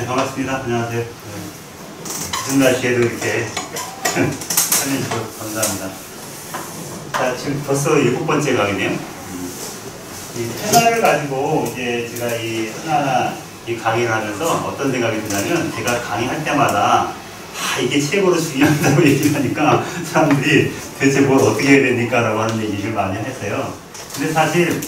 반갑습니다. 안녕하세요. 무슨 날씨에도 이렇게 참여해주셔서 감사합니다. 자, 지금 벌써 7번째 강의네요. 이 테마를 가지고 이제 제가 이 하나하나 이 강의를 하면서 어떤 생각이 드냐면, 제가 강의할 때마다 이게 최고로 중요하다고 얘기를 하니까 사람들이 대체 뭘 어떻게 해야 됩니까? 라고 하는 얘기를 많이 했어요. 근데 사실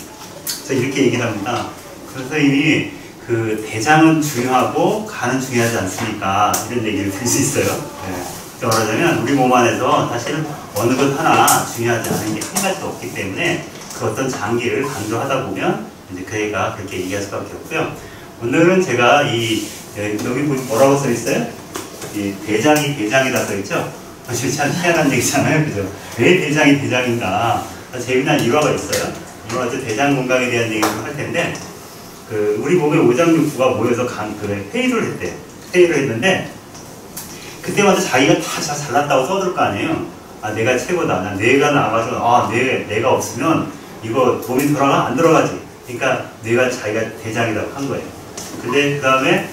제가 이렇게 얘기를 합니다. 선생님이 그 대장은 중요하고 간은 중요하지 않습니까? 이런 얘기를 들 수 있어요. 네. 말하자면 우리 몸 안에서 사실은 어느 것 하나 중요하지 않은 게 한 가지도 없기 때문에 그 어떤 장기를 강조하다 보면 이제 그 애가 그렇게 얘기할 수밖에 없고요. 오늘은 제가 여기 뭐라고 써 있어요? 이 대장이 대장이라 써 있죠? 참 희한한 얘기잖아요, 그죠? 왜 대장이 대장인가? 재미난 일화가 있어요. 이와 대장 건강에 대한 얘기를 할 텐데, 우리 몸의 오장육부가 모여서 회의를 했대. 회의를 했는데, 그때마다 자기가 다 잘났다고 써들 거 아니에요. 아, 내가 최고다. 뇌가 나와가지고, 뇌가 없으면 이거 몸이 안 돌아가지. 그러니까 뇌가 자기가 대장이라고 한 거예요. 근데 그 다음에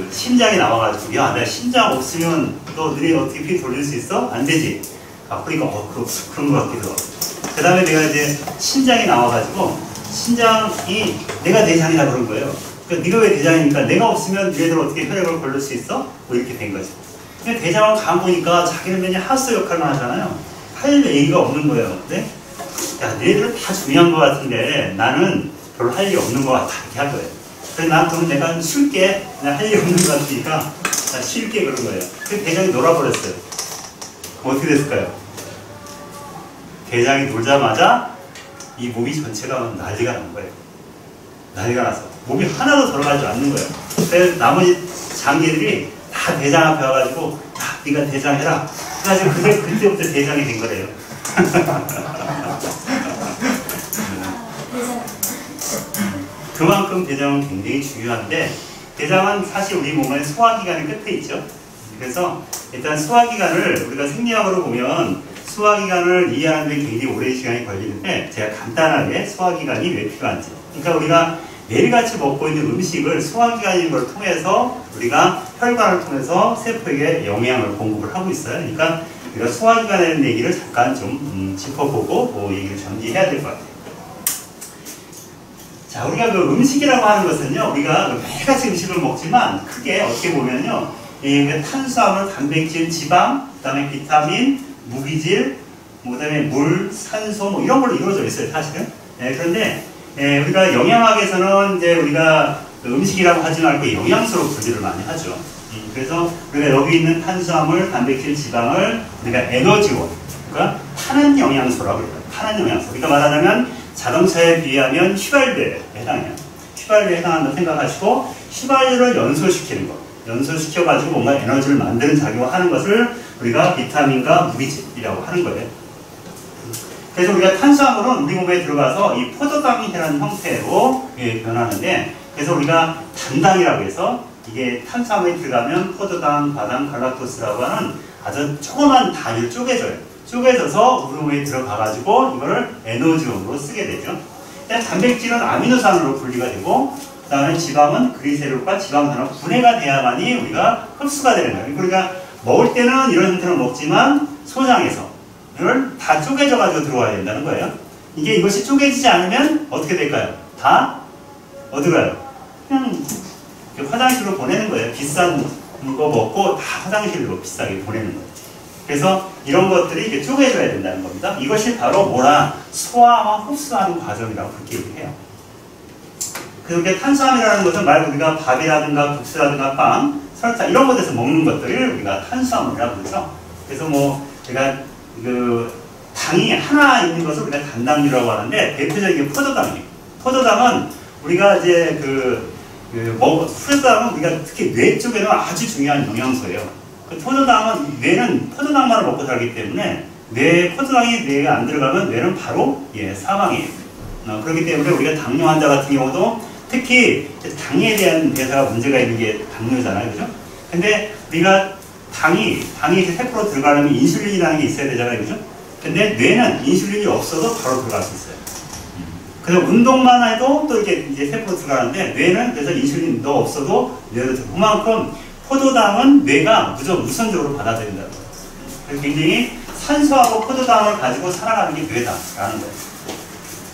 심장이 나와가지고, 야, 내가 심장 없으면 너 뇌에 어떻게 피 돌릴 수 있어? 안 되지. 그러니까, 그런 것 같기도 하고. 그 다음에 내가 이제 심장이 나와가지고, 심장이 내가 대장이라 그런 거예요. 그러니까 네가 왜 대장이니까 내가 없으면 얘들 어떻게 혈액을 걸릴 수 있어? 뭐 이렇게 된 거죠. 근데 대장을 가보니까 자기는 맨날 하스 역할만 하잖아요. 할 얘기가 없는 거예요. 근데 야, 얘들은 다 중요한 것 같은데 나는 별로 할 일이 없는 것 같아. 이렇게 한 거예요. 그래서 난 그럼 내가 쉴게. 그냥 할 일이 없는 것 같으니까 나 쉴게 그런 거예요. 그래서 대장이 놀아버렸어요. 어떻게 됐을까요? 대장이 놀자마자 이 몸이 전체가 난리가 난 거예요. 난리가 나서 몸이 하나도 돌아가지 않는 거예요. 그래서 나머지 장기들이 다 대장 앞에 와가지고, 야, 네가 대장해라. 그래가지고 그때부터 대장이 된 거래요. 그만큼 대장은 굉장히 중요한데, 대장은 사실 우리 몸의 소화기관의 끝에 있죠. 그래서 일단 소화기관을 우리가 생리학으로 보면 소화기관을 이해하는 데 굉장히 오랜 시간이 걸리는데, 제가 간단하게 소화기관이 왜 필요한지. 그러니까 우리가 매일같이 먹고 있는 음식을 소화기관인 걸 통해서 우리가 혈관을 통해서 세포에게 영양을 공급을 하고 있어요. 그러니까 우리가 소화기관에 대한 얘기를 잠깐 좀 짚어보고 얘기를 전개해야 될 것 같아요. 자, 우리가 음식이라고 하는 것은요, 우리가 매일같이 음식을 먹지만 크게 어떻게 보면요, 탄수화물, 단백질, 지방, 그 다음에 비타민, 무기질, 그 다음에 물, 산소 뭐 이런 걸로 이루어져 있어요, 사실은. 그런데 우리가 영양학에서는 이제 우리가 음식이라고 하지 말고 영양소로 분류를 많이 하죠. 그래서 우리가 여기 있는 탄수화물, 단백질, 지방을 우리가 에너지원, 그러니까 타는 영양소라고 해요. 타는 영양소. 그러니까 말하자면 자동차에 비하면 휘발유에 해당해요. 휘발유에 해당한다고 생각하시고, 휘발유를 연소시키는 것. 연소시켜가지고 뭔가 에너지를 만드는 작용을 하는 것을 우리가 비타민과 무기질이라고 하는 거예요. 그래서 우리가 탄수화물은 우리 몸에 들어가서 이 포도당이라는 형태로 변하는데, 그래서 우리가 단당이라고 해서 이게 탄수화물이 들어가면 포도당, 과당, 갈락토스라고 하는 아주 조그만 당을 쪼개져요. 쪼개져서 우리 몸에 들어가가지고 이거를 에너지원으로 쓰게 되죠. 단백질은 아미노산으로 분리가 되고, 그 다음에 지방은 그리세롤과 지방산으로 분해가 돼야만이 우리가 흡수가 되는 거예요. 그러니까 먹을 때는 이런 형태로 먹지만 소장에서 이걸 다 쪼개져가지고 들어와야 된다는 거예요. 이것이 쪼개지지 않으면 어떻게 될까요? 다 어디 가요? 그냥 화장실로 보내는 거예요. 비싼 거 먹고 다 화장실로 비싸게 보내는 거예요. 그래서 이런 것들이 이렇게 쪼개져야 된다는 겁니다. 이것이 바로 소화와 흡수하는 과정이라고 그렇게 얘기해요. 그렇게 탄수화물이라는 것은 말 우리가 밥이라든가 국수라든가 빵, 설탕 이런 것에서 먹는 것들을 우리가 탄수화물이라고 그러죠. 그래서 제가 당이 하나 있는 것을 우리가 단당류라고 하는데, 대표적인 게 포도당이에요. 포도당은 우리가 이제 포도당은 우리가 특히 뇌 쪽에는 아주 중요한 영양소예요. 뇌는 포도당만을 먹고 살기 때문에 포도당이 뇌에 안 들어가면 뇌는 바로 사망이에요. 그렇기 때문에 우리가 당뇨 환자 같은 경우도 특히 당에 대한 대사가 문제가 있는 게 당뇨잖아요, 그죠? 근데 우리가 당이 이제 세포로 들어가려면 인슐린이라는 게 있어야 되잖아요, 그죠? 근데 뇌는 인슐린이 없어도 바로 들어갈 수 있어요. 그래서 운동만 해도 또 이렇게 이제 세포로 들어가는데 뇌는 그래서 인슐린 너 없어도 뇌로 들어가. 그만큼 포도당은 뇌가 우선적으로 받아들인다는 거예요. 그래서 굉장히 산소하고 포도당을 가지고 살아가는 게 뇌다라는 거예요.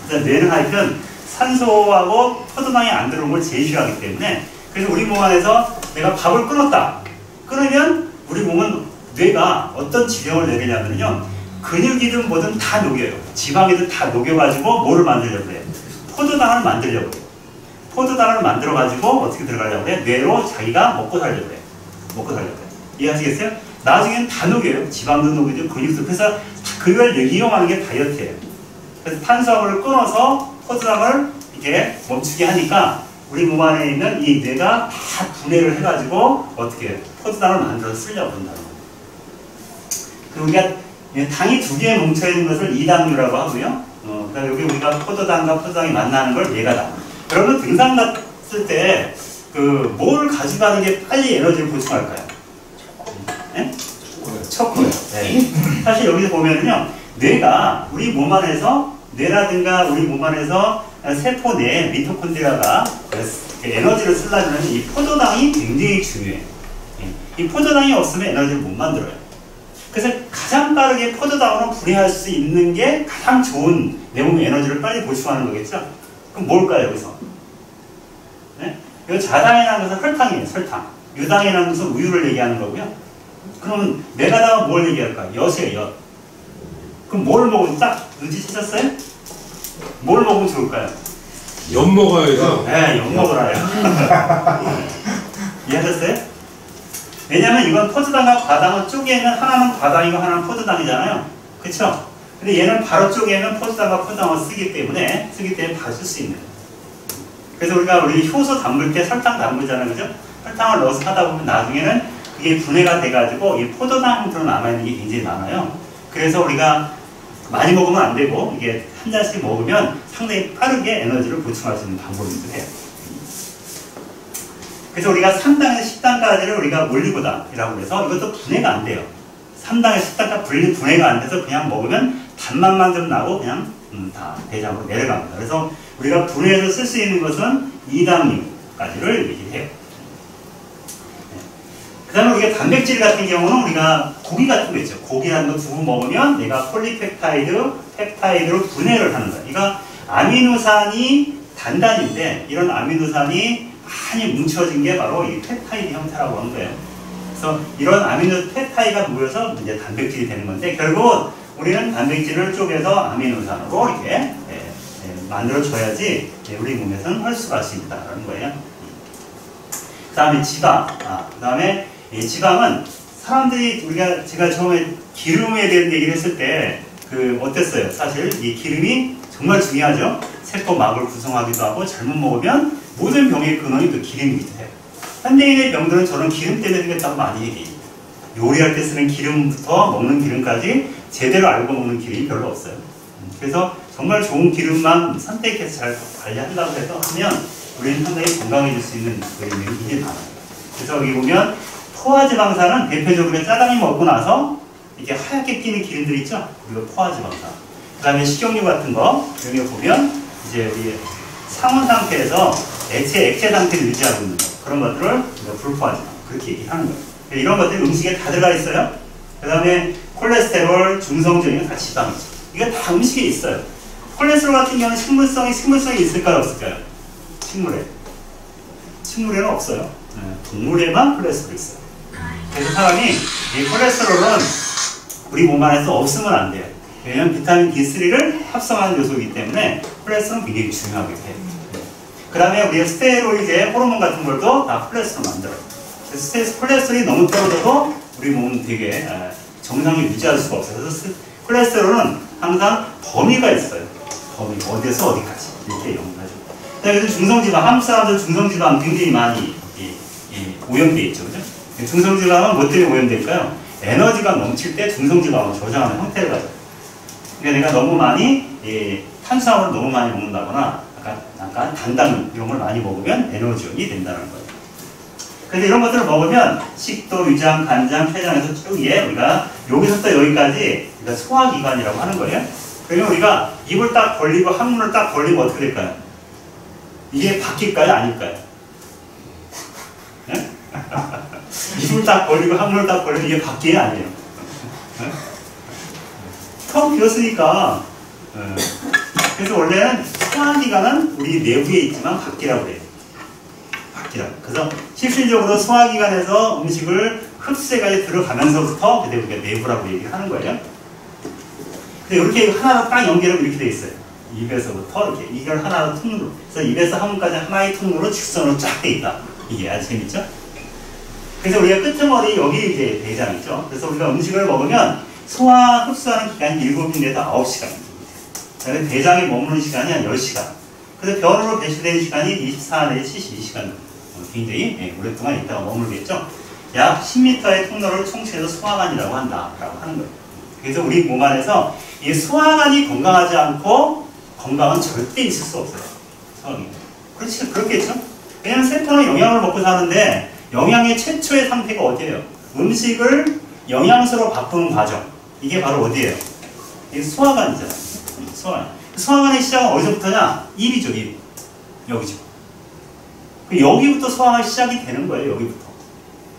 그래서 뇌는 하여튼 산소하고 포도당이 안 들어온 걸 제일 싫어하기 때문에 그래서 우리 몸 안에서 내가 밥을 끊었다. 끊으면 우리 몸은 뇌가 어떤 지령을 내리냐면요. 근육이든 뭐든 다 녹여요. 지방이든 다 녹여가지고 뭐를 만들려고 해요? 포도당을 만들려고 해요. 포도당을 만들어가지고 어떻게 들어가려고 해요? 뇌로 자기가 먹고 살려고 해요. 먹고 살려고 해요. 이해하시겠어요? 나중에는 다 녹여요. 지방도 녹이죠. 근육도. 그래서 그걸 이용하는 게 다이어트예요. 그래서 탄수화물을 끊어서 포도당을 이렇게 멈추게 하니까 우리 몸 안에 있는 이 뇌가 다 분해를 해가지고 어떻게 해요? 포도당을 만들어서 쓰려고 한다는 거예요. 그리고 우리가 당이 두 개에 뭉쳐있는 것을 이당류라고 하고요. 그다음에 여기 우리가 포도당과 포도당이 만나는 걸 뇌가당. 여러분 등산 갔을 때 뭘 가져가는 게 빨리 에너지를 보충할까요? 네? 초코요. 네. 사실 여기서 보면은요, 뇌가 우리 몸 안에서 뇌라든가 우리 몸 안에서 세포 내 미토콘드리아가 에너지를 쓰려면 이 포도당이 굉장히 중요해요. 이 포도당이 없으면 에너지를 못 만들어요. 그래서 가장 빠르게 포도당으로 분해할 수 있는 게 가장 좋은 내 몸의 에너지를 빨리 보충하는 거겠죠? 그럼 뭘까요, 여기서? 네? 이 자당이라는 것은 설탕이에요, 설탕. 유당이라는 것은 우유를 얘기하는 거고요. 그러면 뇌가당은 뭘 얘기할까요? 엿이에요, 엿. 그럼 뭘 먹으면 딱 눈치채셨어요? 뭘 먹으면 좋을까요? 엿 먹어야죠. 네, 엿 먹으라요. 이해하셨어요? 왜냐면 이건 포도당과 과당은 쪼개면 하나는 과당이고 하나는 포도당이잖아요. 그쵸? 근데 얘는 바로 쪼개면 포도당과 포도당을 쓰기 때문에 바로 쓸 수 있는 거예요. 그래서 우리 효소 담글 때 설탕 담그잖아요. 그죠? 설탕을 넣어서 하다 보면 나중에는 그게 분해가 돼가지고 이 포도당 형태로 남아있는 게 굉장히 많아요. 그래서 우리가 많이 먹으면 안 되고 이게 한 잔씩 먹으면 상당히 빠르게 에너지를 보충할 수 있는 방법이기도 해요. 그래서 우리가 3당에서 10당까지를 우리가 몰리고당이라고 해서 이것도 분해가 안 돼요. 3당에서 10당까지 분해가 안 돼서 그냥 먹으면 단맛만 좀 나고 그냥 다 대장으로 내려갑니다. 그래서 우리가 분해해서 쓸 수 있는 것은 2당류까지를 얘기해요. 그 다음에 우리가 단백질 같은 경우는 우리가 고기 같은 거 있죠. 고기라는 거 두부 먹으면 내가 폴리펩타이드, 펩타이드로 분해를 하는 거예요. 그러니까 아미노산이 단단인데 이런 아미노산이 많이 뭉쳐진 게 바로 이 펩타이드 형태라고 하는 거예요. 그래서 이런 아미노 펩타이드가 모여서 이제 단백질이 되는 건데 결국 우리는 단백질을 쪼개서 아미노산으로 이렇게 만들어줘야지 우리 몸에서는 혈수가 할 수 있다는 거예요. 그 다음에 지방. 그 다음에 이 지방은 사람들이 제가 처음에 기름에 대한 얘기를 했을 때 어땠어요? 사실 이 기름이 정말 중요하죠. 세포막을 구성하기도 하고 잘못 먹으면 모든 병의 근원이 그 기름이기도 해요. 현대인의 병들은 저는 기름 때문에 생겼다고 많이 얘기해요. 요리할 때 쓰는 기름부터 먹는 기름까지 제대로 알고 먹는 기름이 별로 없어요. 그래서 정말 좋은 기름만 선택해서 잘 관리한다고 해서 하면 우리는 상당히 건강해질 수 있는 그림이 굉장히 많아요. 그래서 여기 보면 포화지방산은 대표적으로 짜장면 먹고 나서 이렇게 하얗게 끼는 기름들 있죠? 그리고 포화지방산. 그 다음에 식용유 같은 거 여기 보면 이제 우리 상온 상태에서 액체 상태를 유지하고 있는 거 그런 것들을 우리가 불포화지방 그렇게 얘기하는 거예요. 이런 것들이 음식에 다 들어가 있어요. 그 다음에 콜레스테롤, 중성적인 다 지방이죠. 이게 다 음식에 있어요. 콜레스테롤 같은 경우는 식물성이 있을까요? 없을까요? 식물에는 없어요. 동물에만 콜레스테롤이 있어요. 그래서 사람이 이 콜레스테롤은 우리 몸 안에서 없으면 안 돼요. 왜냐하면 비타민 D3를 합성하는 요소이기 때문에 콜레스테롤은 굉장히 중요하게 돼요. 그 다음에 우리가 스테로이드, 호르몬 같은 걸도 다 콜레스테롤 만들어요. 그래서 콜레스테롤이 너무 떨어져도 우리 몸은 되게 정상을 유지할 수가 없어요. 그래서 콜레스테롤은 항상 범위가 있어요. 범위, 어디에서 어디까지 이렇게 연구하죠. 그래서 중성지방, 한국 사람들 중성지방 굉장히 많이 오염되어 있죠. 그죠? 중성지방은 뭐 때문에 오염될까요? 에너지가 넘칠 때 중성지방을 저장하는 형태를 가져요. 그러니까 내가 너무 많이 탄수화물을 너무 많이 먹는다거나 약간 단당류 이런 걸 많이 먹으면 에너지원이 된다는 거예요. 그래서 이런 것들을 먹으면 식도, 위장, 간장, 췌장에서 쭉 우리가 여기서부터 여기까지 소화기관이라고 하는 거예요. 그러면 우리가 입을 딱 벌리고 항문을 딱 벌리면 어떻게 될까요? 이게 바뀔까요? 아닐까요? 네? 입을 딱 벌리고 항문을 딱 벌리면 이게 바뀌어요? 아니에요? 네? 텅 비었으니까. 그래서 원래는 소화기관은 우리 내부에 있지만 밖이라고 그래요. 밖이라고. 그래서 실질적으로 소화기관에서 음식을 흡수해가지고 들어가면서부터 그때 우리가 내부라고 얘기를 하는 거예요. 근데 이렇게 하나로 딱 연결하면 이렇게 돼 있어요. 입에서부터 이렇게 이걸 하나로 통로로. 그래서 입에서 항문까지 하나의 통로로 직선으로 쫙 돼 있다. 이게 아주 재밌죠? 그래서 우리가 끄트머리 여기 이제 대장이죠. 그래서 우리가 음식을 먹으면 소화 흡수하는 기간이 7시간에서 9시간입니다. 그다음에 대장에 머무는 시간이 한 10시간. 그래서 변으로 배출되는 시간이 24 내지 72시간. 굉장히 오랫동안 있다가 머물겠죠. 약 10m의 통로를 총체해서 소화관이라고 한다라고 하는 거예요. 그래서 우리 몸 안에서 이 소화관이 건강하지 않고 건강은 절대 있을 수 없어요. 소화기. 그렇지, 그렇겠죠? 왜냐하면 세포는 영양을 먹고 사는데 영양의 최초의 상태가 어디예요? 음식을 영양소로 바꾸는 과정. 이게 바로 어디예요? 이게 소화관이잖아요. 소화관. 소화관의 시작은 어디서부터냐? 입이죠, 입. 여기죠. 여기부터 소화가 시작이 되는 거예요, 여기부터.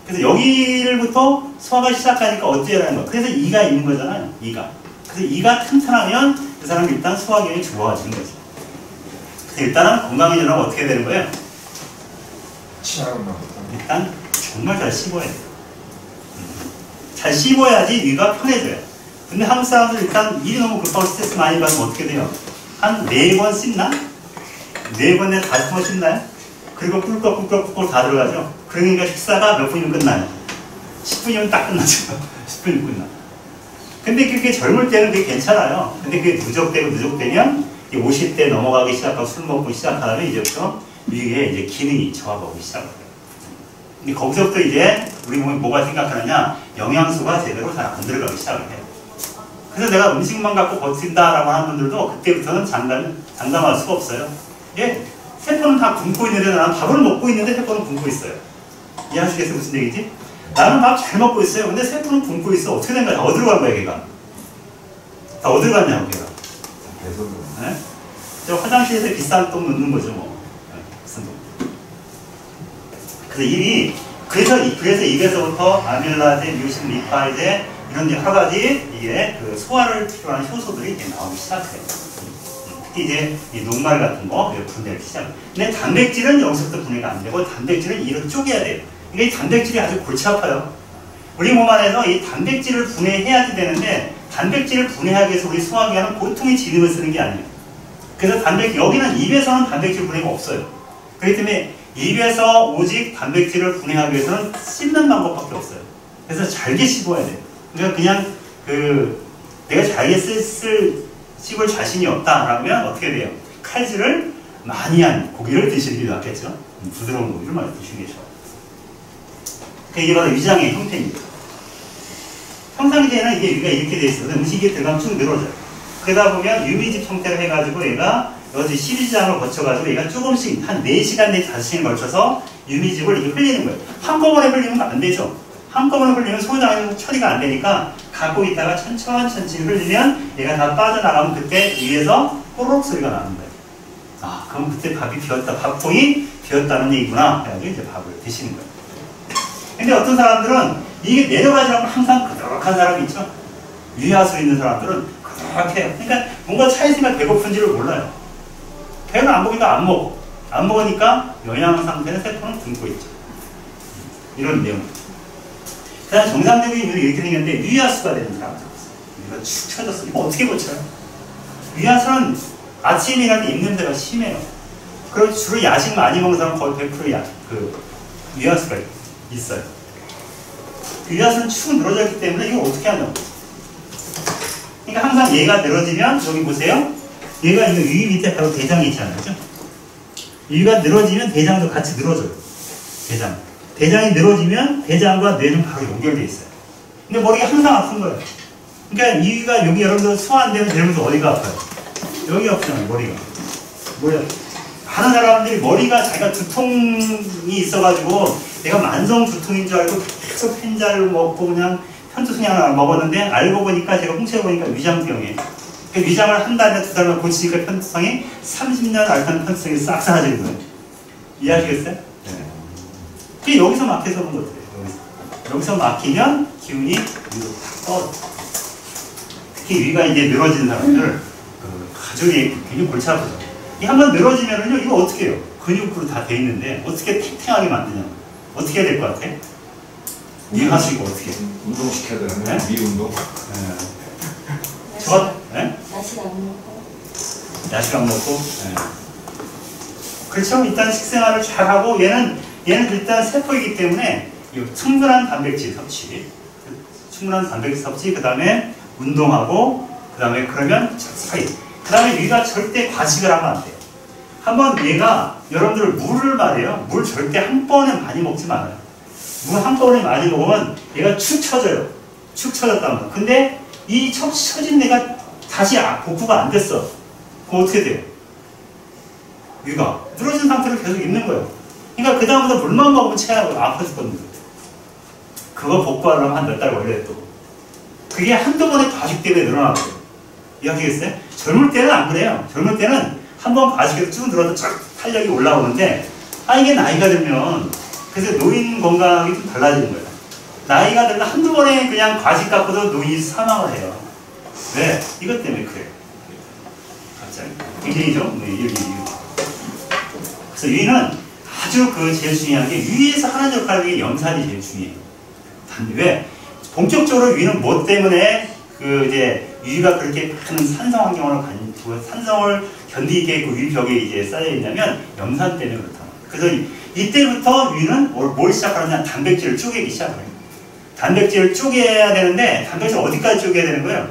그래서 여기를부터 소화가 시작하니까 어찌라는 거. 그래서 이가 있는 거잖아요, 이가. 그래서 이가 튼튼하면 그 사람은 일단 소화기능이 좋아지는 거죠. 그래서 일단은 건강해지려면 어떻게 되는 거예요? 일단 정말 잘 씹어야 돼요. 잘 씹어야지 위가 편해져요. 근데 한국 사람들 일단 일이 너무 급하고 스트레스 많이 받으면 어떻게 돼요? 한 4번 씹나? 4번 내지 5번 씹나요? 그리고 꿀꺽꿀꺽꿀꺽 다 들어가죠? 그러니까 식사가 몇 분이면 끝나요? 10분이면 딱 끝나죠. 10분이면 끝나. 근데 그게 젊을 때는 그게 괜찮아요. 근데 그게 누적되면 50대 넘어가기 시작하고 술 먹고 시작하면 이제부터 위에 이제 기능이 저하가 오기 시작해요. 근데 거기서부터 이제 우리 몸이 뭐가 생각하느냐? 영양소가 제대로 잘 안 들어가기 시작을 해요. 그래서 내가 음식만 갖고 버틴다라고 하는 분들도 그때부터는 장담할 수가 없어요. 예? 세포는 다 굶고 있는데 나는 밥을 먹고 있는데 세포는 굶고 있어요. 이해하시겠어요? 무슨 얘기지? 나는 밥 잘 먹고 있어요. 근데 세포는 굶고 있어. 어떻게 된 거야? 다 어디로 간 거야, 걔가? 다 어디로 갔냐고, 걔가. 네? 저 화장실에서 비싼 똥 넣는 거죠, 뭐. 네, 비싼 똥. 그래서 입에서부터 아밀라제, 뮤신, 리파이제, 이런 여러 가지 이게 그 소화를 필요한 효소들이 이제 나오기 시작해요. 특히 이제 이 녹말 같은 거 분해를 시작해요. 근데 단백질은 여기서부터 분해가 안 되고 단백질은 이로 쪼개야 돼요. 그러니까 이 단백질이 아주 골치 아파요. 우리 몸 안에서 이 단백질을 분해해야지 되는데 단백질을 분해하기 위해서 우리 소화기관은 보통의 지능을 쓰는 게 아니에요. 그래서 여기는 입에서는 단백질 분해가 없어요. 그렇기 때문에 입에서 오직 단백질을 분해하기 위해서는 씹는 방법밖에 없어요. 그래서 잘게 씹어야 돼요. 그러니까 그냥 내가 잘게 씹을 자신이 없다라면 어떻게 돼요? 칼질을 많이 한 고기를 드시는 게 낫겠죠? 부드러운 고기를 많이 드시는 게 좋아요. 이게 바로 위장의 형태입니다. 평상시에는 이게 위가 이렇게 돼 있어서 음식이 들어가면 쭉 늘어져요. 그러다 보면 유미집 형태로 해가지고 얘가 여기 십이지장을 거쳐가지고 얘가 조금씩 한 4시간 내지 5시간에 걸쳐서 유미집을 이렇게 흘리는 거예요. 한꺼번에 흘리면 안 되죠. 한꺼번에 흘리면 소장에 처리가 안 되니까 갖고 있다가 천천히 흘리면 얘가 다 빠져나가면 그때 위에서 호로록 소리가 나는 거예요. 아, 그럼 그때 밥이 비었다. 밥통이 비었다는 얘기구나. 그래가지고 이제 밥을 드시는 거예요. 근데 어떤 사람들은 이게 내려가지 않고 항상 그득한 사람이 있죠. 위하수 있는 사람들은 그득해요. 그러니까 뭔가 차있으니까 배고픈지를 몰라요. 배는 안 고프니까 안 먹어. 안 먹으니까 영양 상태는 세포는 굶고 있죠. 이런 내용. 그 다음 정상적인 이유는 이렇게 생겼는데 위하수가 되는 사람들 있어요. 위가 축 처졌어요. 이거 어떻게 고쳐요? 위하수는 아침에 일할 때 입냄새가 심해요. 그리고 주로 야식 많이 먹는 사람은 거의 100% 위하수가 있어요. 위하수는 축 늘어졌기 때문에 이거 어떻게 하냐고. 그러니까 항상 얘가 늘어지면 여기 보세요. 얘가 이거 위 밑에 바로 대장이 있잖아요. 그죠? 위가 늘어지면 대장도 같이 늘어져요. 대장이 늘어지면 대장과 뇌는 바로 연결되어 있어요. 근데 머리가 항상 아픈 거예요. 그러니까 이 위가 여기 여러분들 소화 안 되면 되면서 어디가 아파요? 여기가 아프잖아요. 머리가. 많은 사람들이 머리가 자기가 두통이 있어가지고 내가 만성 두통인 줄 알고 계속 편자를 먹고 그냥 편투성약을 먹었는데 알고 보니까 제가 훔쳐보니까 위장병이에요. 그 위장을 한 달이나 두 달만 고치니까 편투성이 30년 앓던 편투성이 싹 사라지는 거예요. 이해하시겠어요? 네. 그게 여기서 막혀서 그런 것 같아요. 여기서 막히면 기운이 위로 탁 떠. 특히 위가 이제 늘어지는 사람들 아주 굉장히 골치 아프죠. 이 한번 늘어지면은요, 이거 어떻게 해요? 근육으로 다 돼 있는데 어떻게 탱탱하게 만드냐? 어떻게 해야 될 것 같아? 이해하시고 어떻게 해요? 운동시켜야 되는데 네? 미운동. 네? 야식 안 먹고. 야식 안 먹고. 네. 그렇죠. 일단 식생활을 잘 하고 얘는 일단 세포이기 때문에 충분한 단백질 섭취, 그 다음에 운동하고, 그 다음에 그러면 사이. 그 다음에 위가 절대 과식을 하면 안 돼요. 한번 얘가 여러분들 물을 말이에요. 물 절대 한 번에 많이 먹지 말아요. 물 한 번에 많이 먹으면 얘가 축 처져요. 축 처졌단 말이에요. 근데 이 축 처진 애가 다시 복구가 안 됐어. 그럼 어떻게 돼요? 위가 늘어진 상태로 계속 있는 거예요. 그러니까 그 다음부터 물만 먹으면 체하고 아파 죽거든요. 그거 복구하려면 한 몇 달 걸려요 또. 그게 한두 번의 과식 때문에 늘어나는 거예요. 이해하시겠어요? 젊을 때는 안 그래요. 젊을 때는 한 번 과식해서 쭉 늘어서 쫙 탄력이 올라오는데 이게 나이가 들면 그래서 노인 건강이 좀 달라지는 거예요. 나이가 들면 한두 번에 그냥 과식 갖고도 노인이 사망을 해요. 왜? 이것 때문에 그래요. 갑자기. 굉장히 좀, 여기. 그래서 위는 아주 제일 중요한 게 위에서 하는 역할이 염산이 제일 중요해요. 왜? 본격적으로 위는 뭐 때문에 이제 위가 그렇게 큰 산성 환경을 산성을 견디게 위벽에 이제 쌓여 있냐면 염산 때문에 그렇다. 그래서 이때부터 위는 뭘 시작하느냐? 단백질을 쪼개기 시작해요. 단백질을 쪼개야 되는데 단백질 어디까지 쪼개야 되는 거예요?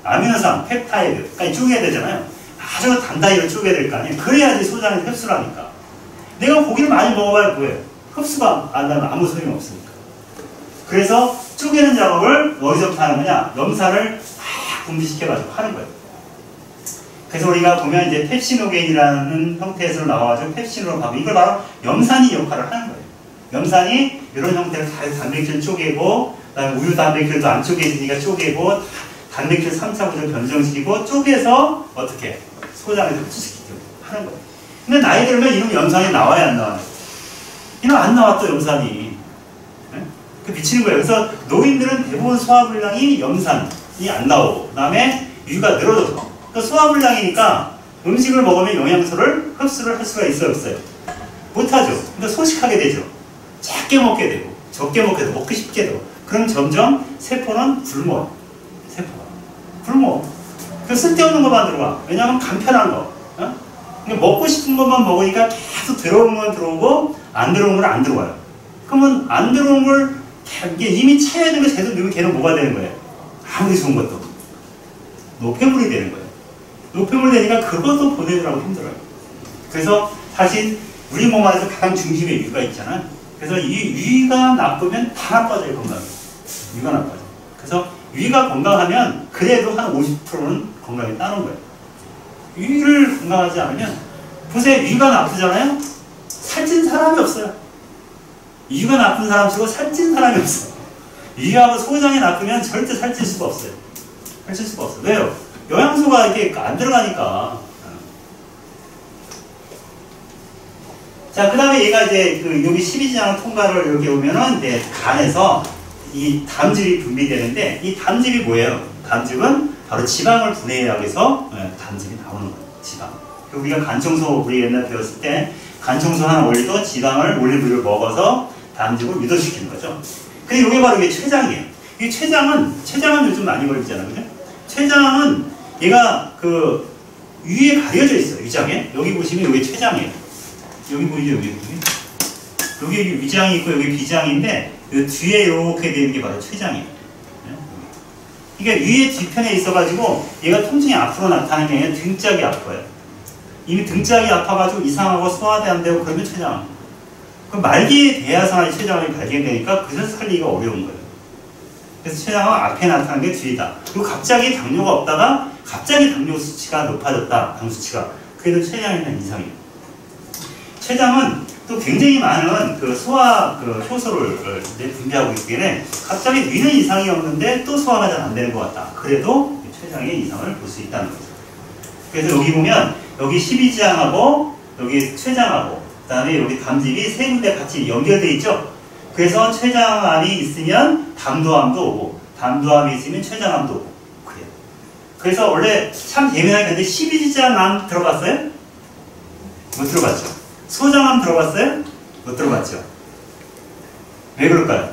아미노산, 펩타이드까지 쪼개야 되잖아요. 아주 단단히를 쪼개야 될 거 아니에요. 그래야지 소장이 흡수를 하니까. 내가 고기를 많이 먹어봐야 뭐예요? 흡수가 안 나면 아무 소용이 없으니까. 그래서 쪼개는 작업을 어디서부터 하는 거냐? 염산을 막 분비시켜가지고 하는 거예요. 그래서 우리가 보면 이제 펩시노겐이라는 형태에서 나와가지고 펩신으로 가고 이걸 바로 염산이 역할을 하는 거예요. 염산이 이런 형태로 단백질 쪼개고, 그다음에 우유 단백질도 안 쪼개지니까 쪼개고, 단백질 3차 구조 변정시키고, 쪼개서 어떻게 소장에서 흡수시키고 하는 거예요. 근데 나이 들면 이런 염산이 나와야 안 나와요? 이런 안 나와 또 염산이. 네? 그 미치는 거예요. 그래서 노인들은 대부분 소화불량이 염산이 안 나오고, 그 다음에 위가 늘어져서. 그러니까 소화불량이니까 음식을 먹으면 영양소를 흡수를 할 수가 있어요, 없어요? 못하죠. 그러니까 소식하게 되죠. 작게 먹게 되고, 적게 먹게 되고, 먹기 쉽게 되고. 그럼 점점 세포는 굶어요. 세포가. 굶어. 그 쓸데없는 것만 들어가. 왜냐하면 간편한 거. 어? 그러니까 먹고 싶은 것만 먹으니까 계속 들어오는 건 들어오고, 안 들어오는 건 안 들어와요. 그러면 안 들어온 걸, 이게 이미 차야 되는 거 계속 넣으면 걔는 뭐가 되는 거예요? 아무리 좋은 것도. 노폐물이 되는 거예요. 노폐물 되니까 그것도 보내느라고 힘들어요. 그래서 사실 우리 몸 안에서 가장 중심에 위가 있잖아요. 그래서 이 위가 나쁘면 다 나빠져요, 건강이. 위가 나빠져요. 그래서 위가 건강하면 그래도 한 50%는 건강에 따는 거예요. 위를 건강하지 않으면, 보세요, 위가 나쁘잖아요? 살찐 사람이 없어요. 위가 나쁜 사람 치고 살찐 사람이 없어요. 위하고 소장이 나쁘면 절대 살찔 수가 없어요. 살찔 수가 없어요. 왜요? 영양소가 이렇게 안 들어가니까. 자, 그 다음에 얘가 이제 여기 12지장 통과를 이렇게 오면은 이제 간에서 이 담즙이 분비되는데, 이 담즙이 뭐예요? 담즙은 바로 지방을 분해하기 위해서 담즙이 나오는 거예요. 지방. 우리가 간청소 우리 옛날 배웠을 때 간청소 하나 올리도 지방을 올리브유를 먹어서 담즙을 유도시키는 거죠. 근데 이게 바로 이게 췌장이에요. 이 췌장은 요즘 많이 걸리잖아요. 그죠? 췌장은 얘가 위에 가려져 있어요. 위장에. 여기 보시면 여기 췌장이에요. 여기 보이죠? 여기 위장이 있고 여기 비장인데 이 뒤에 이렇게 되는 게 바로 췌장이에요. 그러니까 위에 뒤편에 있어가지고 얘가 통증이 앞으로 나타나는 게 아니라 등짝이 아파요. 이미 등짝이 아파가지고 이상하고 소화도 안 되고 그러면 췌장. 그 말기에 대야성의 췌장이 발견되니까 그래서 살리기가 어려운 거예요. 그래서 췌장은 앞에 나타나는 게 뒤다. 그리고 갑자기 당뇨가 없다가 갑자기 당뇨 수치가 높아졌다. 당 수치가. 그래도 췌장에 대한 이상이에요. 췌장은 또 굉장히 많은 소화 효소를 분비하고 있기 때문에 갑자기 위는 이상이 없는데 또 소화가 잘 안 되는 것 같다. 그래도 췌장의 이상을 볼 수 있다는 거죠. 그래서 여기 보면 여기 12지장하고 여기 췌장하고 그 다음에 여기 담집이 세 군데 같이 연결되어 있죠. 그래서 췌장암이 있으면 담도암도 오고 담도암이 있으면 췌장암도 오고 그래요. 그래서 원래 참 예민하게 근데 12지장암 들어봤어요? 못 들어봤죠. 소장암 들어봤어요? 못 들어봤죠. 왜 그럴까요?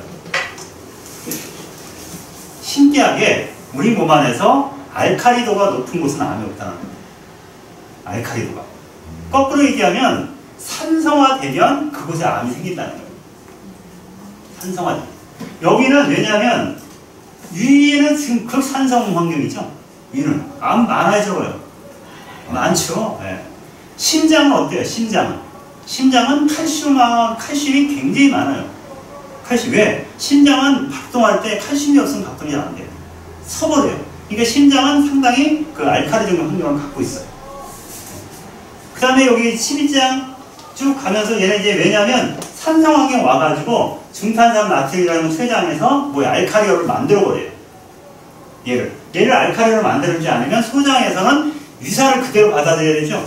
신기하게 우리 몸 안에서 알카리도가 높은 곳은 암이 없다는 거예요. 알카리도가. 거꾸로 얘기하면 산성화되면 그곳에 암이 생긴다는 거예요. 산성화되면. 여기는 왜냐하면 위에는 지금 극산성 환경이죠. 위는 암 많아져요. 많죠. 네. 심장은 어때요? 심장은 칼슘이 굉장히 많아요. 칼슘. 왜? 심장은 박동할 때 칼슘이 없으면 박동이 잘 안 돼요. 서버려요. 그러니까 심장은 상당히 그 알카리적인 환경을 갖고 있어요. 그 다음에 여기 12장 쭉 가면서 얘는 이제 왜냐면 산성 환경 와가지고 중탄산 나트륨이라는 췌장에서 뭐야 알카리얼을 만들어버려요. 얘를 알카리얼을 만들지 않으면 소장에서는 유사를 그대로 받아들여야 되죠.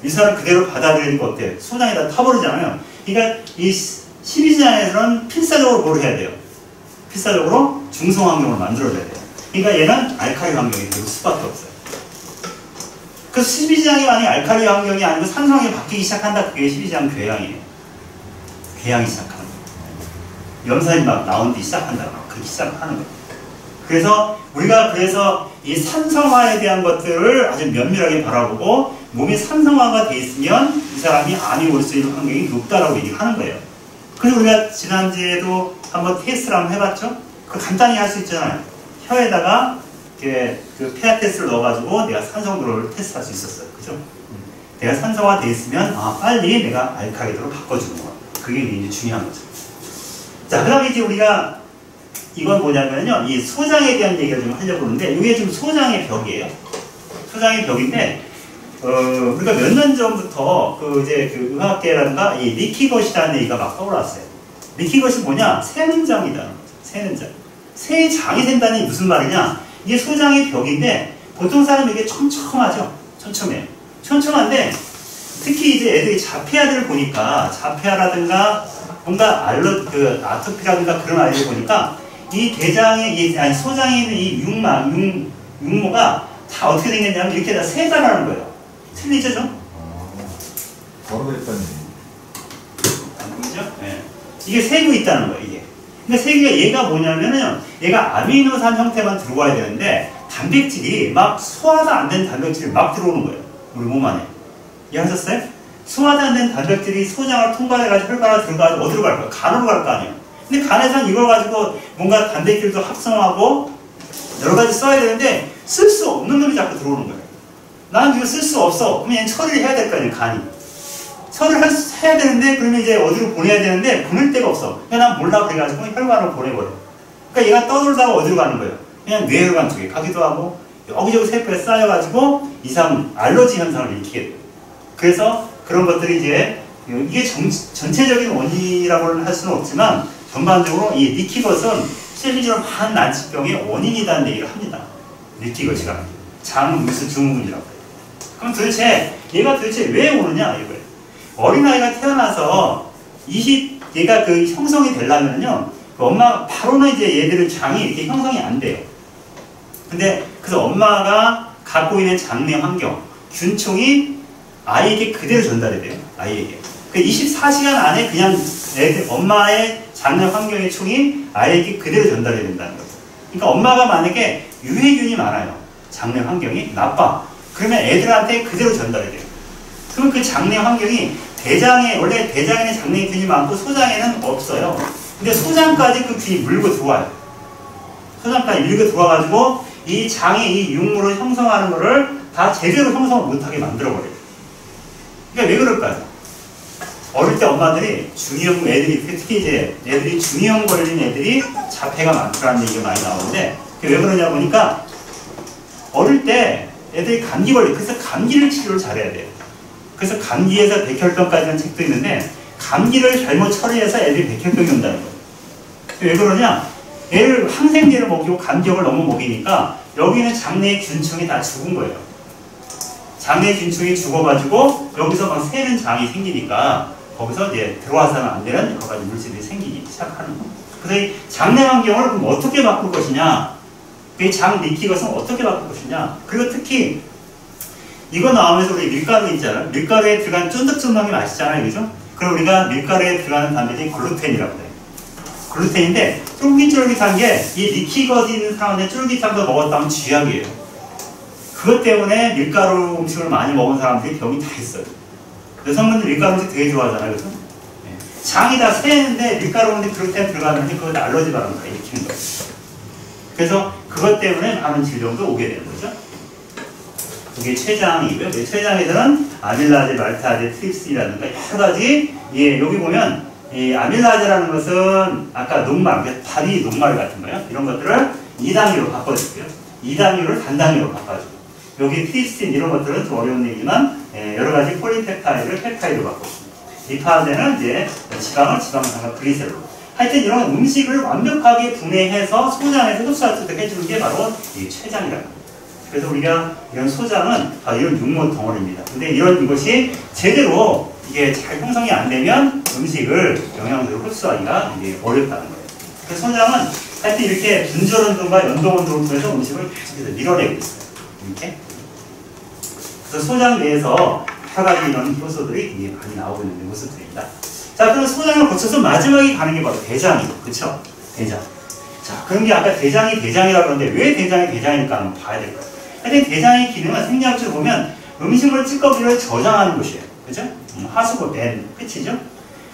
유사를 그대로 받아들이는 거 어때요? 소장에다 타버리잖아요. 그러니까 이 12지장에서는 필사적으로 뭘 해야 돼요? 필사적으로 중성 환경을 만들어줘야 돼요. 그러니까 얘는 알카리 환경이 될 수밖에 없어요. 그래서 12지장이 만약에 알카리 환경이 아니고 산성이 바뀌기 시작한다. 그게 12지장 궤양이에요. 궤양이 시작하는 거예요. 염산이 막 나오기 시작한다. 그렇게 시작하는 거예요. 그래서 우리가 이 산성화에 대한 것들을 아주 면밀하게 바라보고 몸이 산성화가 돼 있으면 이 사람이 암이 올 수 있는 환경이 높다라고 얘기를 하는 거예요. 그래서 우리가 지난주에도 한번 테스트를 한번 해봤죠? 그 간단히 할 수 있잖아요. 혀에다가 그 폐하 테스트를 넣어가지고 내가 산성도를 테스트할 수 있었어요. 그죠? 내가 산성화 돼 있으면 빨리 내가 알카리도로 바꿔주는 거야. 그게 이제 중요한 거죠. 자, 그 다음에 이제 우리가 이건 뭐냐면요. 이 소장에 대한 얘기를 좀 하려고 하는데 이게 좀 소장의 벽이에요. 소장의 벽인데 우리가 몇 년 전부터 그 의학계라든가 이 리키것이라는 얘기가 막 떠올랐어요. 리키것이 뭐냐? 새는장이라는 거죠. 새는장. 새의 장이 된다니 무슨 말이냐? 이게 소장의 벽인데 보통 사람이 이게 촘촘하죠. 촘촘해요. 촘촘한데 특히 이제 애들이 자폐아들을 보니까 자폐아라든가 뭔가 아토피라든가 그런 아이들 보니까 이 대장에 소장에 있는 이 육모가 다 어떻게 생겼냐면 이렇게 다 세다라는 거예요. 틀리죠 좀? 바로 됐다니. 안 보이죠? 네. 이게 세고 있다는 거예요. 이게. 근데 세계가 얘가 뭐냐면은 얘가 아미노산 형태만 들어와야 되는데 단백질이 막 소화가 안 된 단백질이 막 들어오는 거예요. 우리 몸 안에. 이해하셨어요? 소화가 안 된 단백질이 소장을 통과해가지고 혈관을 들어가지고 어디로 갈 거야? 간으로 갈 거 아니에요. 근데 간에서는 이걸 가지고 뭔가 단백질도 합성하고 여러 가지 써야 되는데 쓸 수 없는 놈이 자꾸 들어오는 거예요. 나는 이거 쓸 수 없어. 그러면 처리를 해야 될 거 아니에요, 간이. 처리를 해야 되는데 그러면 이제 어디로 보내야 되는데 보낼 데가 없어. 그냥 난 몰라 그래가지고 혈관으로 보내버려. 그러니까 얘가 떠돌다가 어디로 가는 거예요? 그냥 뇌혈관 쪽에 가기도 하고 여기저기 세포에 쌓여가지고 이상 알러지 현상을 일으키게 돼요. 그래서 그런 것들이 이제 이게 전체적인 원인이라고는 할 수는 없지만 전반적으로 이 리키것은 실질적으로 많은 난치병의 원인이라는 얘기를 합니다. 리키것이가 장음수 증후군이라고 해요. 그럼 얘가 도대체 왜 오느냐 이거예요. 어린아이가 태어나서 얘가 그 형성이 되려면요, 그 엄마 바로는 이제 얘들은 장이 이렇게 형성이 안 돼요. 근데 그래서 엄마가 갖고 있는 장내 환경, 균총이 아이에게 그대로 전달이 돼요. 아이에게. 그 24시간 안에 그냥 엄마의 장내 환경의 총이 아이에게 그대로 전달이 된다는 거죠. 그러니까 엄마가 만약에 유해균이 많아요. 장내 환경이 나빠. 그러면 애들한테 그대로 전달이 돼요. 그럼 그 장내 환경이 원래 대장에는 장내균이 많고 소장에는 없어요. 근데 소장까지 그 균이 물고 들어와요. 소장까지 밀고 들어와가지고 이 장의 이 육물을 형성하는 거를 다 제대로 형성을 못하게 만들어버려요. 그러니까 왜 그럴까요? 어릴 때 엄마들이 특히 이제 애들이 중이염 걸린 애들이 자폐가 많다는 얘기가 많이 나오는데 왜 그러냐 보니까 어릴 때 애들이 감기 걸려. 그래서 감기를 치료를 잘해야 돼요. 그래서 감기에서 백혈병까지는 책도 있는데 감기를 잘못 처리해서 애들이 백혈병이 온다는 거예요. 왜 그러냐? 얘를 항생제를 먹이고 간격을 너무 먹이니까 여기는 장내 균층이 다 죽은 거예요. 장내 균층이 죽어가지고 여기서 막 새는 장이 생기니까 거기서 이제 들어와서는 안 되는 여러 가지 물질이 생기기 시작하는 거예요. 그래서 이 장내 환경을 그럼 어떻게 바꿀 것이냐? 이 장 리키 것은 어떻게 바꿀 것이냐? 그리고 특히 이거 나오면서 우리 밀가루 있잖아요. 밀가루에 들어간 쫀득쫀득한 게 맛있잖아요. 그죠? 그럼 우리가 밀가루에 들어가는 단백질이 글루텐이라고 해요. 글루텐인데 쫄깃쫄깃한 게 이 리키거지 있는 상황에 쫄깃한 거 먹었다면 쥐약이에요. 그것 때문에 밀가루 음식을 많이 먹은 사람들이 병이 다 있어요. 여성분들 밀가루 음식 되게 좋아하잖아요. 그죠? 장이 다 새는데 밀가루 음식 글루텐 들어가면 그거 알러지 반응을 일으키는 거예요. 그래서 그것 때문에 많은 질병도 오게 되는 거죠. 그게 췌장이고요. 췌장에서는 아밀라제, 말타제, 트립스라든가 여러 가지, 예, 여기 보면 이 아밀라제라는 것은 아까 녹말, 발이 녹말 같은 거예요. 이런 것들을 2단위로 바꿔줄게요. 2단위를 단단위로 바꿔주고 여기 트립스틴 이런 것들은 좀 어려운 얘기지만 여러 가지 폴리펩타이드를 펩타이드로 바꿔줍니다. 리파제는 이제 지방산과 글리세롤로. 하여튼 이런 음식을 완벽하게 분해해서 소장에서 흡수할 수 있게 해주는 게 바로 이 췌장이라는 거예요. 그래서 우리가 이런 소장은 이런 육모 덩어리입니다. 근데 이것이 제대로 이게 잘 형성이 안 되면 음식을 영양소를 흡수하기가 이게 어렵다는 거예요. 그래서 소장은 하여튼 이렇게 분절 운동과 연동 운동을 통해서 음식을 계속해서 밀어내고 있어요. 이렇게. 그래서 소장 내에서 여러 가지 이런 효소들이 되게 많이 나오고 있는 모습들입니다. 자, 그럼 소장을 거쳐서 마지막에 가는 게 바로 대장이에요. 그쵸? 대장. 자, 그런 게 아까 대장이라고 그러는데 왜 대장일까 한번 봐야 될 거예요. 하여튼 대장의 기능은 생리학적으로 보면 음식물 찌꺼기를 저장하는 곳이에요. 그죠? 하수구 맨 끝이죠?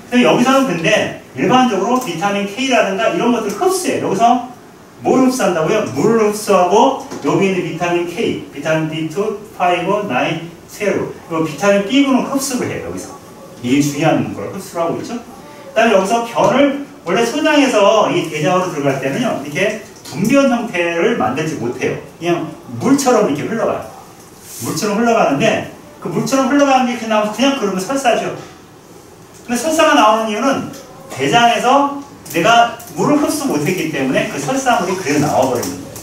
그래서 여기서는 근데 일반적으로 비타민 K라든가 이런 것들을 흡수해요. 여기서 뭘 흡수한다고요? 물을 흡수하고 여기 있는 비타민 K, 비타민 B2, 5, 9, 세로 이 비타민 B군은 흡수를 해요. 여기서. 이게 중요한 걸 흡수를 하고 있죠? 그 다음에 여기서 변을 원래 소장에서 이 대장으로 들어갈 때는요. 이렇게 분변 형태를 만들지 못해요. 그냥 물처럼 이렇게 흘러가요. 물처럼 흘러가는데 그 물처럼 흘러가는 게 그냥 그러면 설사죠. 근데 설사가 나오는 이유는 대장에서 내가 물을 흡수 못했기 때문에 그 설사물이 그대로 나와버리는 거예요.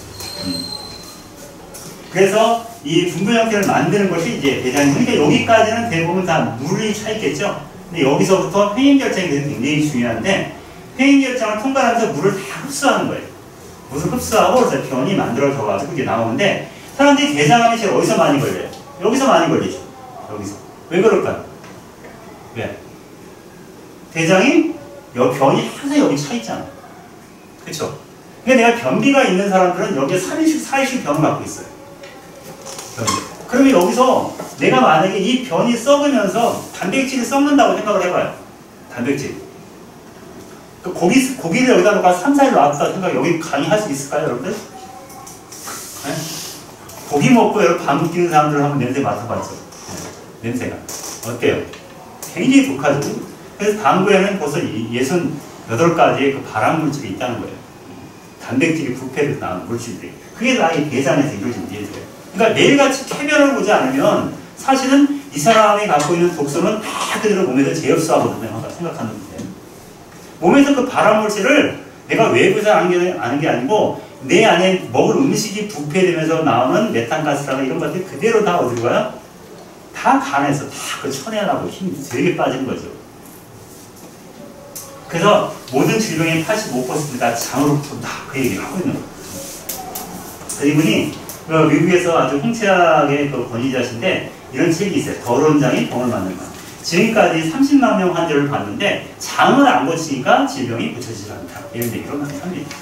그래서 이 분변 형태를 만드는 것이 이제 대장이니까 그러니까 여기까지는 대부분 다 물이 차 있겠죠. 근데 여기서부터 회행결정이 굉장히 중요한데 회행결정을 통과하면서 물을 다 흡수하는 거예요. 물을 흡수하고 그래서 변이 만들어져가지고 이게 나오는데 사람들이 대장암이 제일 어디서 많이 걸려요? 여기서 많이 걸리죠. 여기서. 왜 그럴까요? 왜? 대장이 변이 항상 여기 차 있잖아. 그쵸? 그러니까 내가 변비가 있는 사람들은 여기에 3일씩 4일씩 변을 갖고 있어요. 변비. 그러면 여기서 내가 만약에 이 변이 썩으면서 단백질이 썩는다고 생각을 해봐요. 단백질. 그 고기를 여기다 놓고 3, 4일 놔뒀다 생각 여기 강의할 수 있을까요, 여러분들? 네? 고기 먹고 여러분 밥 먹는 사람들 한번 냄새 맡아봤죠? 네. 냄새가. 어때요? 굉장히 독하죠? 그래서 방구에는 벌써 68가지의 그 발암 물질이 있다는 거예요. 단백질이 부패돼서 나오는 물질들이. 그게 다 이 대장에서 이루어진 일이에요. 그러니까 매일같이 쾌변을 보지 않으면 사실은 이 사람이 갖고 있는 독소는 다 그대로 몸에서 재흡수하거든요. 생각하는 거예요. 몸에서 그 발암 물질을 내가 외부에서 아는 게 아니고 내 안에 먹을 음식이 부패되면서 나오는 메탄가스라는 이런 것들이 그대로 다 어디로 가요? 다 간에서 다 그 쳐내려고 힘이 되게 빠진 거죠. 그래서 모든 질병의 85%가 장으로부터 다 그 얘기를 하고 있는 거예요. 이분이 미국에서 아주 홍채학의 그 권위자신데 이런 책이 있어요. 더러운 장이 병을 만든 것. 지금까지 30만 명 환자를 봤는데 장을 안 고치니까 질병이 고쳐지지 않다. 이런 얘기로 많이 합니다.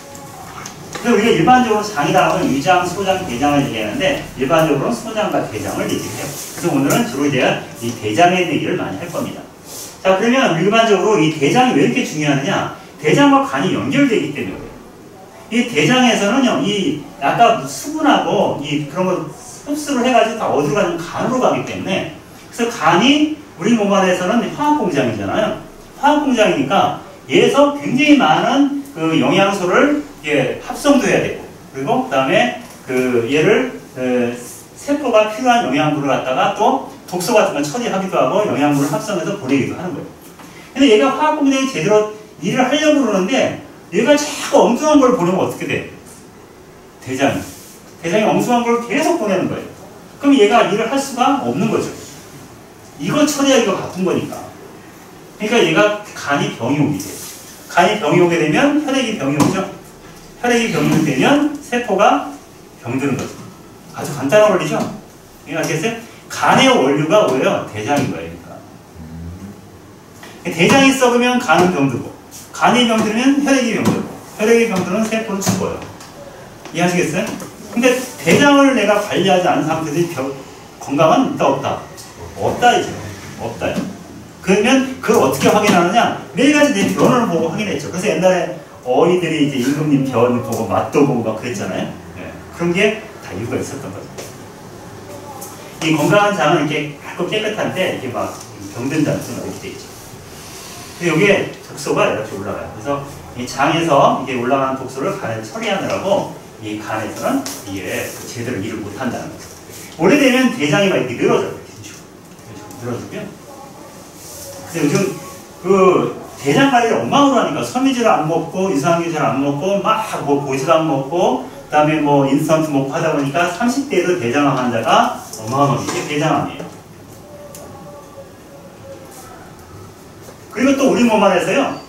그래서 우리가 일반적으로 장이라고 하면 위장, 소장, 대장을 얘기하는데 일반적으로는 소장과 대장을 얘기해요. 그래서 오늘은 주로 이제 이 대장의 얘기를 많이 할 겁니다. 자, 그러면 일반적으로 이 대장이 왜 이렇게 중요하느냐? 대장과 간이 연결되기 때문에 그래요. 이 대장에서는요, 이 아까 수분하고 이 그런 걸 흡수를 해가지고 다 어디로 가냐면 간으로 가기 때문에 그래서 간이 우리 몸 안에서는 화학공장이잖아요. 화학공장이니까 얘에서 굉장히 많은 그 영양소를 합성도 해야 되고 그리고 그 다음에 그 얘를 세포가 필요한 영양분을 갖다가 또 독소 같은 걸 처리하기도 하고 영양분을 합성해서 보내기도 하는 거예요. 근데 얘가 화학공장이 제대로 일을 하려고 그러는데 얘가 자꾸 엉뚱한 걸 보내면 어떻게 돼? 대장이 엉뚱한 걸 계속 보내는 거예요. 그럼 얘가 일을 할 수가 없는 거죠. 이걸 처리하기가 바쁜 거니까. 그러니까 얘가 간이 병이 오게 돼요. 간이 병이 오게 되면 혈액이 병이 오죠. 혈액이 병이 되면 세포가 병드는 거죠. 아주 간단한 원리죠. 이거 아시겠어요? 간의 원료가 뭐예요? 대장인 거예요. 그러니까. 대장이 썩으면 간은 병들고, 간이 병들면 혈액이 병들고, 혈액이 병들면 세포는 죽어요. 이해하시겠어요? 근데 대장을 내가 관리하지 않은 상태에서 건강은 있다 없다? 없다 이죠. 없다. 그러면 그걸 어떻게 확인하느냐? 매일같이 내 변을 보고 확인했죠. 그래서 옛날에 어이들이 이제 임금님 변 보고 맛도 보고 막 그랬잖아요. 네. 그런 게 다 이유가 있었던 거죠. 이 건강한 장은 이렇게 맑고 깨끗한데 이게 막 병든 장은 이렇게 돼 있죠. 근데 이게 독소가 이렇게 올라가요. 그래서 이 장에서 이게 올라가는 독소를 간에 처리하느라고 이 간에서는 이게 제대로 일을 못 한다는 거죠. 오래되면 대장이 막 이렇게 늘어져요. 늘어지고요. 근데 요즘 그 대장 관리를 엉망으로 하니까 섬유질을 안 먹고 유산균 안 먹고 막 뭐 보지도 안 먹고 그다음에 뭐 인스턴트 먹고 하다 보니까 30대에도 대장암 환자가 어마어마하게 이게 대장암이에요. 그리고 또 우리 몸 안에서요.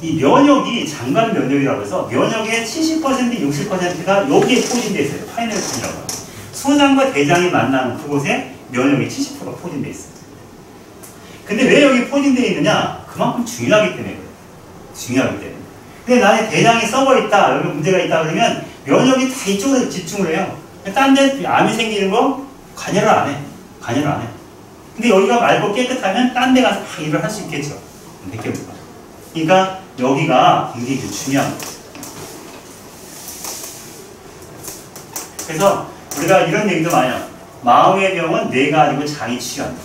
이 면역이 장관 면역이라고 해서 면역의 70% 60%가 여기에 포진되어 있어요. 파이넬폰이라고 해요. 소장과 대장이 만나는 그곳에 면역의 70%가 포진되어 있어요. 근데 왜 여기 포진되어 있느냐? 그만큼 중요하기 때문에 그래요. 중요하기 때문에. 근데 나의 대장이 썩어 있다, 여기 문제가 있다 그러면 면역이 다 이쪽으로 집중을 해요. 딴 데 암이 생기는 거 관여를 안 해. 관여를 안 해. 근데 여기가 맑고 깨끗하면 딴 데 가서 막 일을 할 수 있겠죠. 느껴볼까? 그러니까 여기가 굉장히 중요한 거예요. 그래서 우리가 이런 얘기도 많이 해요. 마음의 병은 뇌가 아니고 장이 치유한다.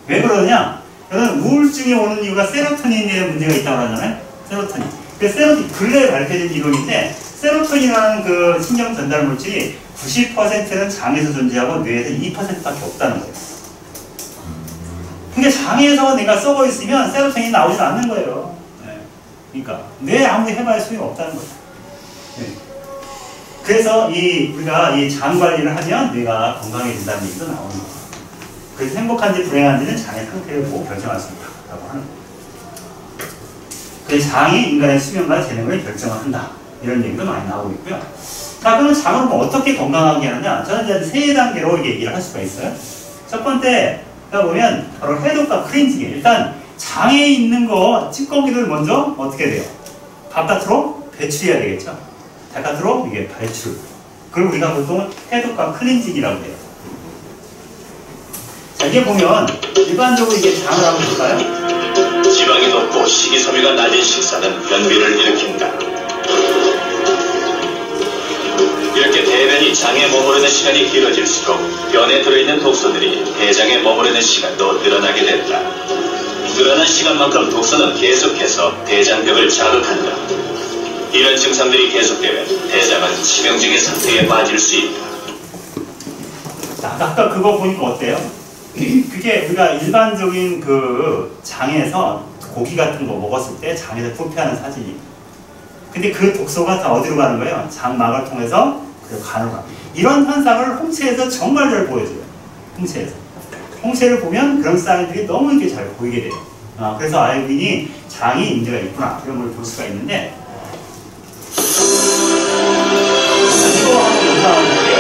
왜 그러느냐? 저는 우울증이 오는 이유가 세로토닌에 문제가 있다고 하잖아요. 세로토닌. 그 세로토닌, 근래에 밝혀진 이론인데, 세로토닌이라는 그 신경 전달 물질이 90%는 장에서 존재하고 뇌에서 2%밖에 없다는 거예요. 근데 장에서 내가 썩어 있으면 세로토닌이 나오지 않는 거예요. 네. 그러니까 뇌에 아무리 해봐야 소용 없다는 거죠. 네. 그래서 우리가 이 장 관리를 하면 뇌가 건강해진다는 얘기도 나오는 거예요. 그래서 행복한지 불행한지는 장의 상태를 보고 결정할 수 있다고 하는 거예요. 그래서 장이 인간의 수명과 재능을 결정한다. 이런 얘기도 많이 나오고 있고요. 자, 그러면 장을 뭐 어떻게 건강하게 하느냐? 저는 이제 세 단계로 얘기를 할 수가 있어요. 첫 번째, 보면 바로 해독과 클렌징이에요. 일단 장에 있는 거 찌꺼기를 먼저 어떻게 돼요? 바깥으로 배출해야 되겠죠. 바깥으로 이게 배출. 그걸 우리가 보통 해독과 클렌징이라고 해요. 자, 이게 보면 일반적으로 이게 장을 한번 볼까요? 지방이 높고 식이섬유가 낮은 식사는 변비를 일으킨다. 이렇게 대변이 장에 머무르는 시간이 길어질수록 변에 들어있는 독소들이 대장에 머무르는 시간도 늘어나게 된다. 늘어난 시간만큼 독소는 계속해서 대장벽을 자극한다. 이런 증상들이 계속되면 대장은 치명적인 상태에 빠질 수 있다. 자, 아까 그거 보니까 어때요? 그게 우리가 일반적인 그 장에서 고기 같은 거 먹었을 때 장에서 부패하는 사진이. 근데 그 독소가 다 어디로 가는 거예요? 장막을 통해서 그리고 간으로 가. 이런 현상을 홍채에서 정말 잘 보여줘요. 홍채에서. 홍채를 보면 그런 사인들이 너무 이렇게 잘 보이게 돼요. 그래서 알고 보니 장이 문제가 있구나. 이런 걸 볼 수가 있는데. 이거 한번 영상 한번 볼게요.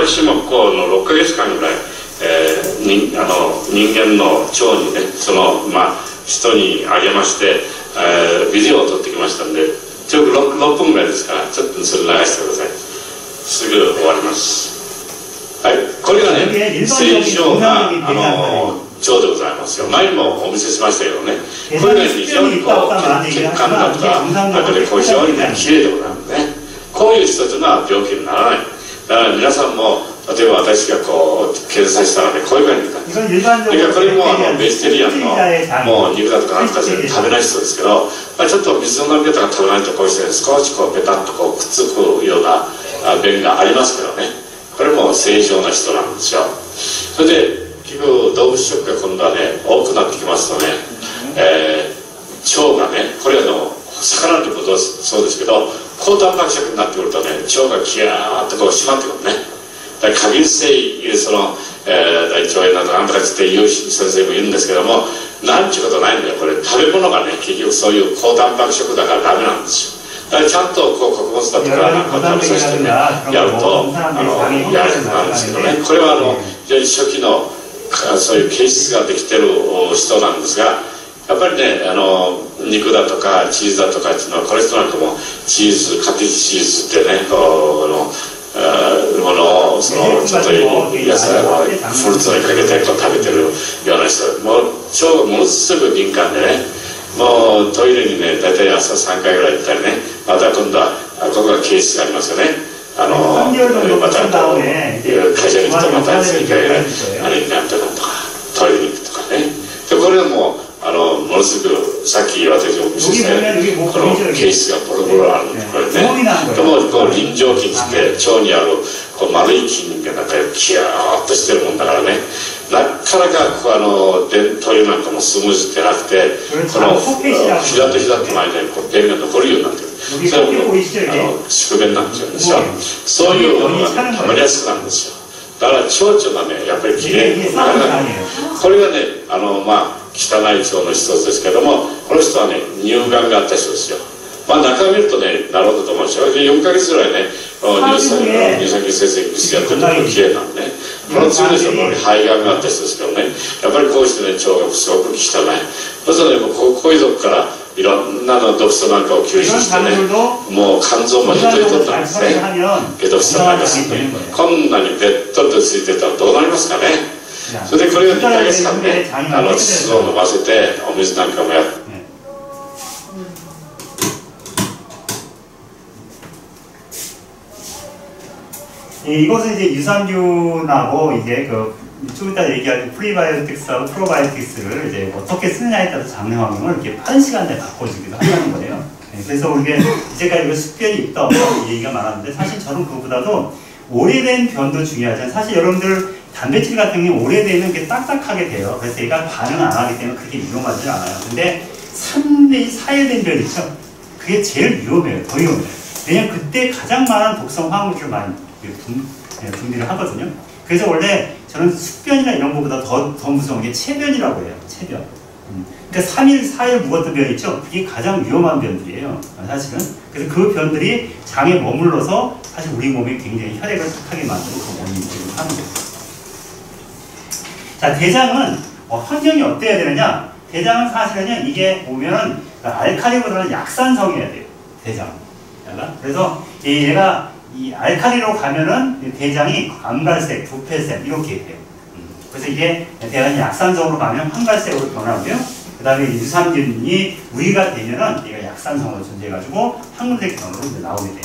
私もこの6ヶ月間ぐらい、人間の腸にね、人にあげまして、ビデオを撮ってきましたんで、ちょっと 6分ぐらいですから、ちょっとそれ流してください。すぐ終わります。はい、これがね、正常な腸でございますよ。前にもお見せしましたけどね、これが非常にこう血管だとか中でこう非常にね綺麗でございますね。こういう人というのは病気にならない。だから皆さんも例えば私がこう検査したらね、こういう感じなんです。それからこれもベジタリアンのもう肉だとかなんか食べない人ですけど、ちょっと水の飲み方が食べないとこうして少しこうペタッとこうくっつくような便がありますけどね、これも正常な人なんですよ。それで結局動物食が今度はね多くなってきますとね、腸がね、これ魚ということはそうですけど、高タンパク質になってくるとね、腸がキャーッとこう締まってくるね。だから過敏性大腸炎などなんとかっていう先生もいるんですけども、なんちゅうことないんだよ。これ食べ物がね結局そういう高タンパク質だからダメなんですよ。だからちゃんとこう穀物だとかなんか食べさせてねやるとやるくなるんですけどね、これは非常に初期のそういう形質ができてる人なんですが、やっぱりね肉だとかチーズだとかっていうのは、これ人なんかもチーズカテージチーズってねものをちょっと野菜をフルーツにかけてこう食べてるような人、もう腸がものすごく敏感でね、もうトイレにね大体朝3回ぐらい行ったりね、また今度はここが形質がありますよね。またこう会社に行くとまた3回ぐらいなんとかトイレに行くとかね。でこれはもうものすごくさっき私お見せしたようにこの形質がボロボロあるんで、これね、でもこう輪状筋って腸にあるこう丸い筋肉がなんかキューッとしてるもんだからね、なかなかトイレなんかもスムーズでなくて、この膝と膝との間にこう便が残るようになってる。それも宿便なんて言うんですよ。そういうものがたまりやすくなるんですよ。だから腸がねやっぱりきれいにならない。これがね汚い腸の一つですけども、この人はね乳がんがあった人ですよ。中を見るとねなるほどと思うんですよ。4ヶ月ぐらいね乳酸菌生成物やってるところきれいなんでね、この次の人も肺がんがあった人ですけどね、やっぱりこうしてね腸がすごく汚い。そうするとねこういうとこからいろんな毒素なんかを吸収してね、もう肝臓まで取り取ったんですね。解毒素なんかするね、こんなにべっとりとついてたらどうなりますかね。それでこれを2ヶ月間ね筒を飲ませてお水なんかもやって、이것은 이제 유산균하고 이제 좀 이따 얘기할 프리바이오틱스하고 프로바이오틱스를 이제 어떻게 쓰느냐에 따라서 장내 환경을 이렇게 빠른 시간 내에 바꿔주기도 한다는 거예요. 그래서 우리가 이제까지 숙변이 있다 없다 얘기가 많았는데, 사실 저는 그거보다도 오래된 변도 중요하잖아요. 사실 여러분들 단백질 같은 게 오래되면 이렇게 딱딱하게 돼요. 그래서 얘가 반응을 안 하기 때문에 그렇게 위험하지 않아요. 근데 3대 4일 된 변 있죠? 그게 제일 위험해요. 더 위험해요. 왜냐면 그때 가장 많은 독성 화학물질을 많이 분비를 하거든요. 그래서 원래 저는 숙변이나 이런 것보다 더 무서운 게 체변이라고 해요. 체변. 그러니까 3일, 4일 묵었던 변 있죠? 그게 가장 위험한 변들이에요. 사실은. 그래서 그 변들이 장에 머물러서 사실 우리 몸에 굉장히 혈액을 탁하게 만드는 그 원인을 지금 하는 거예요. 자, 대장은 환경이 어때야 되느냐? 대장은 사실은요, 이게 보면은 알칼리보다는 약산성이어야 돼요. 대장. 그래서 얘가 이 알칼리로 가면은 대장이 암갈색, 부패색 이렇게 돼요. 그래서 이게 대장이 약산성으로 가면 황갈색으로 변하고요. 그 다음에 유산균이 우리가 되면은 얘가 약산성으로 존재해가지고 황금색 변으로 이제 나오게 돼요.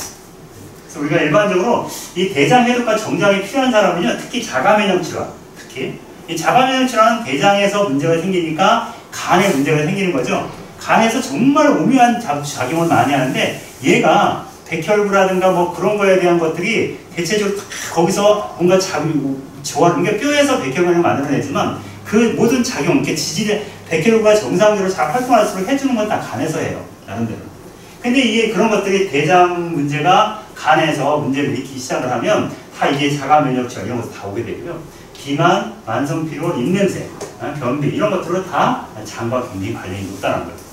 그래서 우리가 일반적으로 이 대장 해독과 정장이 필요한 사람은요, 특히 자가면역 질환, 특히 이 자가면역 질환은 대장에서 문제가 생기니까 간에 문제가 생기는 거죠. 간에서 정말 오묘한 작용을 많이 하는데, 얘가 백혈구라든가 뭐 그런 거에 대한 것들이 대체적으로 거기서 뭔가 좋아하는 게 뼈에서 백혈구를 만들어내지만 그 모든 작용, 이렇게 백혈구가 정상적으로 잘 활동할 수 있도록 해주는 건 다 간에서 해요. 나름대로. 근데 이게 그런 것들이 대장 문제가 간에서 문제를 일으키기 시작을 하면 다 이게 자가면역질 이런 것도 다 오게 되고요. 비만, 만성피로, 입냄새, 변비 이런 것들은 다 장과 굉장히 관련이 높다는 거예요.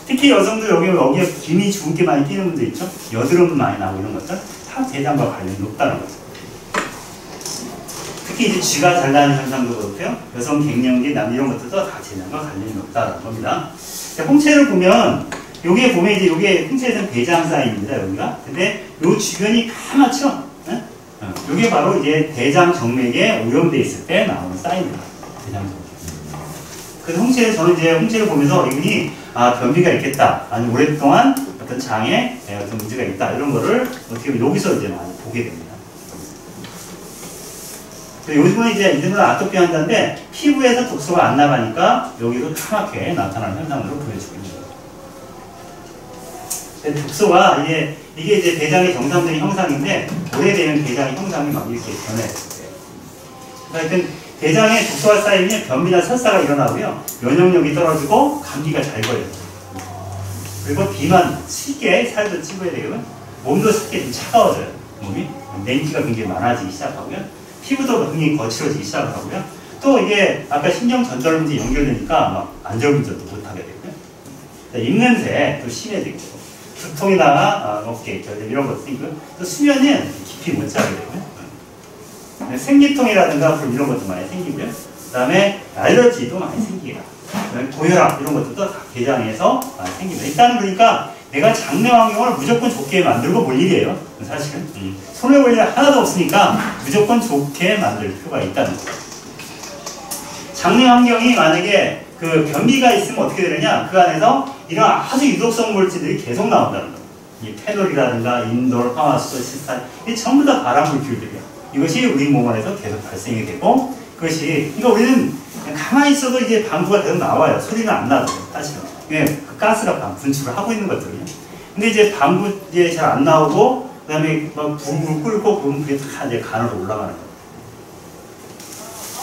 특히 여성들 여기에 김이 주근깨 많이 끼는 분들 있죠? 여드름 많이 나고 이런 것들 다 대장과 관련이 높다는 거죠. 특히 이제 쥐가 잘 나는 현상도 그렇고요. 여성 갱년기, 남 이런 것들도 다 대장과 관련이 높다는 겁니다. 자, 홍채를 보면 여기에 보면 이제 여기에 홍채에서는 대장 사인입니다. 여기가. 근데 요 주변이 까맣죠? 네? 이게 바로 이제 대장 정맥에 오염돼 있을 때 나오는 사인입니다. 대장 정맥. 그래서 홍채, 저는 이제 홍채를 보면서 이분이 변비가 있겠다, 아니면 오랫동안 어떤 장에 어떤 문제가 있다, 이런 거를 어떻게 보면 여기서 이제 많이 보게 됩니다. 요즘은 이제 이들은 아토피 환자인데 피부에서 독소가 안 나가니까 여기서 까맣게 나타나는 현상으로 보여지고 있는 거예요. 독소가 이게 이제 대장의 정상적인 형상인데 오래되면 대장의 형상이 막 이렇게 변해요. 하여튼 대장에 독소가 쌓이면 변비나 설사가 일어나고요, 면역력이 떨어지고 감기가 잘 걸려요. 그리고 비만, 습게 살도 찌고야 되거든. 몸도 습게 좀 차가워져요. 몸이 냉기가 굉장히 많아지기 시작하고요. 피부도 굉장히 거칠어지기 시작하고요. 또 이게 아까 신경 전달 문제 연결되니까 막 안절분절도 못하게 되고요. 입냄새 또 심해지고, 두통이나 어깨 결림 이런 것도 있고요. 또 수면은 깊이 못 자게 되고요. 생리통이라든가 이런 것도 많이 생기고요. 그 다음에 알러지도 많이 생기고요. 고혈압 이런 것도 다 대장에서 많이 생깁니다. 일단은 그러니까 내가 장내 환경을 무조건 좋게 만들고 볼 일이에요. 사실은 손해볼 일 하나도 없으니까 무조건 좋게 만들 필요가 있다는 거예요. 장내 환경이 만약에 그 변비가 있으면 어떻게 되느냐, 그 안에서 이런 아주 유독성 물질들이 계속 나온다는 거예요. 이 페놀이라든가 인돌, 파마수시스탄, 이게 전부 다 발암물질들이에요. 이것이 우리 몸 안에서 계속 발생이 되고, 그것이, 그러니까 우리는 그냥 가만히 있어도 이제 방구가 계속 나와요. 소리는 안 나도 사실은. 그 가스가 분출을 하고 있는 것들이에요. 근데 이제 방구 이제 잘 안 나오고, 그 다음에 막 불을 끓고, 그러면 그게 다 이제 간으로 올라가는 거예요.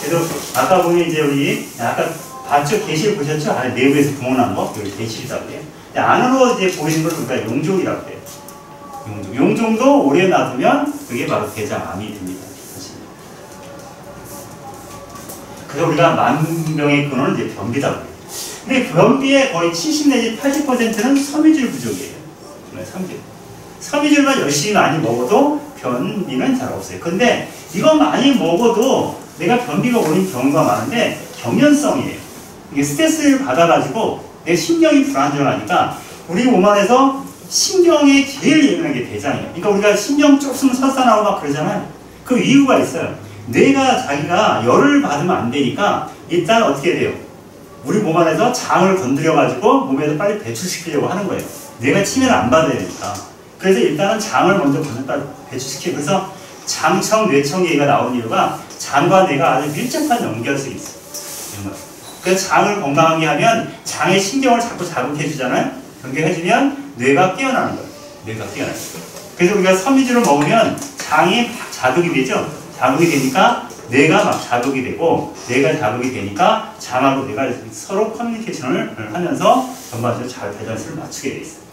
그래서 아까 보면 이제 우리, 아까 봤죠? 게시를 보셨죠? 안에 내부에서 구멍 난 거? 여기 게시이라고 해요. 안으로 이제 보이는 걸 우리가 용종이라고 해요. 용종도 오래 놔두면 그게 바로 대장암이 됩니다. 사실. 그래서 우리가 만병의 근원은 이제 변비라고 해요. 근데 변비의 거의 70 내지 80%는 섬유질 부족이에요. 섬유질. 섬유질만 열심히 많이 먹어도 변비는 잘 없어요. 근데 이거 많이 먹어도 내가 변비가 오는 경우가 많은데 경련성이에요. 이게 스트레스를 받아가지고 내 신경이 불안정하니까 우리 몸 안에서 신경에 제일 예민한 게 대장이에요. 그러니까 우리가 신경 조금 설사 나오고 막 그러잖아요. 그 이유가 있어요. 뇌가 자기가 열을 받으면 안 되니까 일단 어떻게 돼요? 우리 몸 안에서 장을 건드려가지고 몸에서 빨리 배출시키려고 하는 거예요. 뇌가 침해를 안 받아야 되니까. 그래서 일단은 장을 먼저 배출시키고, 그래서 장청, 뇌청 얘기가 나오는 이유가 장과 뇌가 아주 밀접한 연결성이 있어요. 그래서 장을 건강하게 하면 장의 신경을 자꾸 자극해주잖아요. 연결해주면 뇌가 깨어나는 거예요. 뇌가 깨어나요. 그래서 우리가 섬유질을 먹으면 장이 막 자극이 되죠. 자극이 되니까 뇌가 막 자극이 되고, 뇌가 자극이 되니까 장하고 뇌가 서로 커뮤니케이션을 하면서 전반적으로 잘 밸런스를 맞추게 돼 있어요.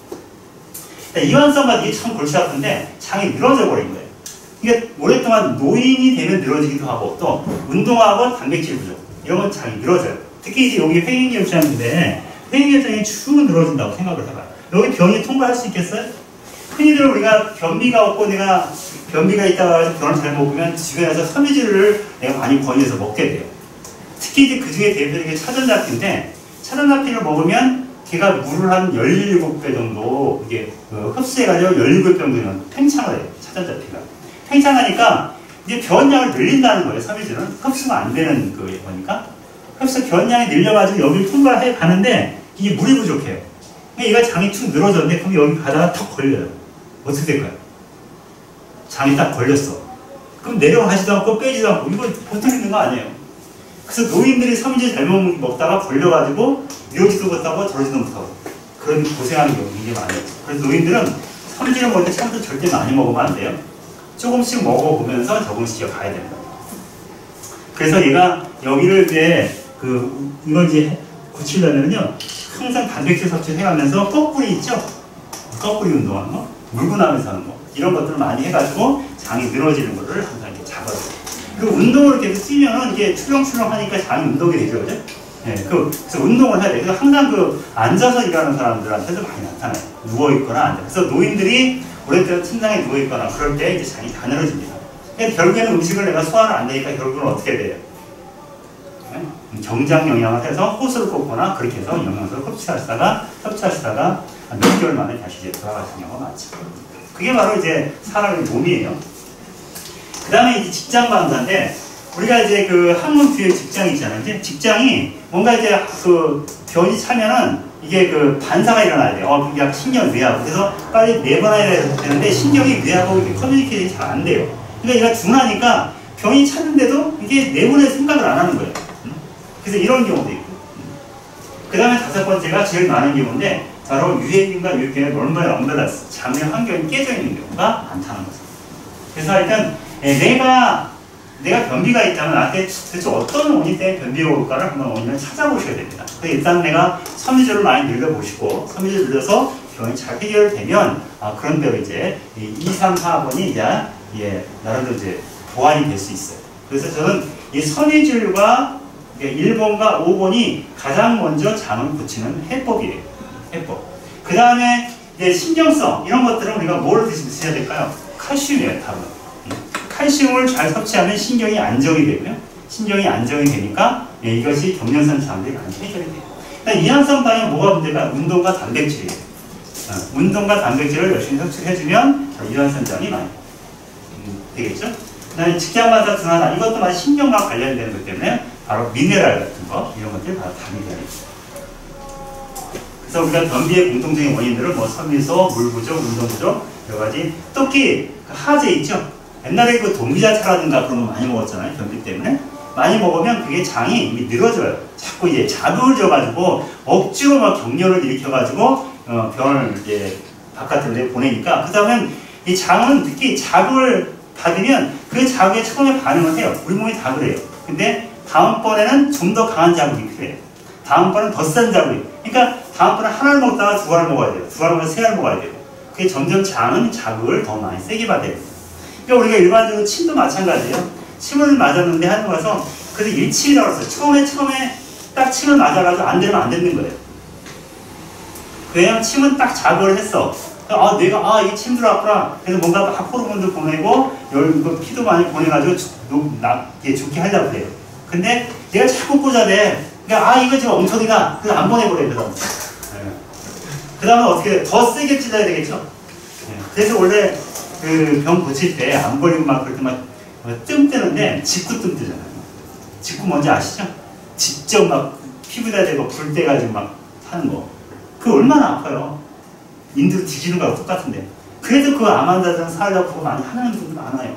이완성과 이게 참 골치 아픈데 장이 늘어져 버린 거예요. 이게 오랫동안 노인이 되면 늘어지기도 하고, 또 운동하고 단백질 부족 이런 건 장이 늘어져요. 특히 이제 여기 회행결장인데 회행결장이 쭉 늘어진다고 생각을 해봐요. 여기 병이 통과할 수 있겠어요? 흔히들 우리가 변비가 없고 내가 변비가 있다가 해서 병을 잘 먹으면 주변에서 섬유질을 내가 많이 권유해서 먹게 돼요. 특히 이제 그 중에 대표적인 게 차전자피인데, 차전자피를 먹으면 걔가 물을 한 17배 정도 이게 흡수해가지고 17배 정도는 팽창을 해요. 차전자피가. 팽창하니까 이제 변량을 늘린다는 거예요. 섬유질은 흡수가 안 되는 거니까. 흡수 변량이 늘려가지고 여기를 통과해 가는데 이게 물이 부족해요. 그러니까 얘가 장이 축 늘어졌는데 그럼 여기 가다가 턱 걸려요. 어떻게 될까요? 장이 딱 걸렸어. 그럼 내려가지도 않고 빼지도 않고, 이거 보통 있는 거 아니에요. 그래서 노인들이 섬유질 잘못 먹다가 걸려가지고 이러지도 못하고 저러지도 못하고 그런 고생하는 경우가 굉장히 많아요. 그래서 노인들은 섬유질을 먹을 때 처음부터 절대 많이 먹으면 안 돼요. 조금씩 먹어보면서 적응시켜 가야 됩니다. 그래서 얘가 여기를 이제 이걸 이제 고치려면요, 항상 단백질 섭취를 해가면서 거꾸리 있죠? 거꾸리 운동하는 거, 물고 나면서 하는 거, 이런 것들을 많이 해가지고 장이 늘어지는 거를 항상 이렇게 잡아줘요. 그 운동을 계속 뛰면은 이게 출렁출렁 하니까 장이 운동이 되죠, 그죠? 네, 그래서 운동을 해야 돼요. 그래서 항상 앉아서 일하는 사람들한테도 많이 나타나요. 누워있거나 앉아. 그래서 노인들이 오랫동안 침상에 누워있거나 그럴 때 이제 장이 다 늘어집니다. 그러니까 결국에는 음식을 내가 소화를 안 되니까 결국은 어떻게 돼요? 네? 경장 영양을 해서 호수를 꽂거나 그렇게 해서 영양소를 섭취하시다가 몇 개월 만에 다시 이제 돌아가시는 경우가 많죠. 그게 바로 이제 사람의 몸이에요. 그 다음에 이제 직장 방사인데, 우리가 이제 그 학문 뒤에 직장이 있잖아요. 이제 직장이 뭔가 이제 그 변이 차면은 이게 그 반사가 일어나야 돼요. 그게 신경 뇌하고. 그래서 빨리 내보내야 되는데 신경이 뇌하고 이렇게 커뮤니케이션이 잘 안 돼요. 그러니까 얘가 둔하니까 병이 찾는데도 이게 내보낼 생각을 안 하는 거예요. 그래서 이런 경우도 있고. 그 다음에 5번째가 제일 많은 경우인데, 바로 유해균과 유해균의 롤머의 엄벨라스, 장내 환경이 깨져 있는 경우가 많다는 거죠. 그래서 일단 내가 변비가 있다면 나한테 도대체 어떤 원인 때문에 변비가 올까를 한번 원인을 찾아보셔야 됩니다. 그래서 일단 내가 섬유질을 많이 늘려보시고, 섬유질을 늘려서 병이 잘 해결되면, 그런 대로 이제 2, 3, 4번이 이제 나름대로 이제 보완이 될 수 있어요. 그래서 저는 이 섬유질과 1번과 5번이 가장 먼저 장을 고치는 해법이에요. 해법. 그 다음에 이제 신경성, 이런 것들은 우리가 뭘 드셔야 될까요? 칼슘이에요, 답은. 칼슘을 잘 섭취하면 신경이 안정이 되고요. 신경이 안정이 되니까 이것이 경련성 장들이 많이 해결이 돼요. 그러니까 이항성 방에 뭐가 문제가? 운동과 단백질이에요. 운동과 단백질을 열심히 섭취해주면 이항성 장이 많이 되겠죠? 그 다음에 직장마다 둔하다. 이것도 막 신경과 관련되는 것 때문에 바로 미네랄 같은 거, 이런 것들이 바로 답이 되는 거죠. 그래서 우리가 변비의 공통적인 원인들은 뭐 섬유소, 물 부족, 운동 부족, 여러 가지. 특히 하재 있죠? 옛날에 그 동기자차라든가 그런 거 많이 먹었잖아요. 변비 때문에. 많이 먹으면 그게 장이 이미 늘어져요. 자꾸 이제 자극을 줘가지고 억지로 막 격렬을 일으켜가지고 병을 이제 바깥으로 보내니까, 그 다음에 이 장은 특히 자극을 받으면 그 자극에 처음에 반응을 해요. 우리 몸이 다 그래요. 근데 다음번에는 좀 더 강한 자극이 필요해요. 다음번은 더 센 자극이. 그러니까 다음번에 하나를 먹다가 2알을 먹어야 돼요. 2알을 먹어서 3알을 먹어야 돼요. 그게 점점 장은 자극을 더 많이 세게 받아야 돼요. 그러니까 우리가 일반적으로 침도 마찬가지예요. 침을 맞았는데 하는 거라서 그래서 일침이라고 했어요. 처음에 딱 침을 맞아가지고 안 되면 안 듣는 거예요. 왜냐면 침은 딱 자극을 했어. 내가 이게 침 들어왔구나. 그래서 뭔가 막 호르몬도 보내고 피도 많이 보내가지고 죽게 하려고 그래요. 근데 얘가 자꾸 꽂아대. 그러니까 이거 지금 엉터리다. 그래서 안 보내버려요. 그 다음에 어떻게 돼? 더 세게 찔러야 되겠죠. 그래서 원래 그 병 고칠 때 안 걸리고 막 그럴 때 막 뜸 뜨는데 직구뜸 뜨잖아요. 직구 뭔지 아시죠? 직접 막 피부에다 대고 불 떼가지고 막 하는 거. 그거 얼마나 아파요. 인두로 뒤지는 거하고 똑같은데. 그래도 그 암 환자들은 살려고 그거 많이 하는 분들 많아요.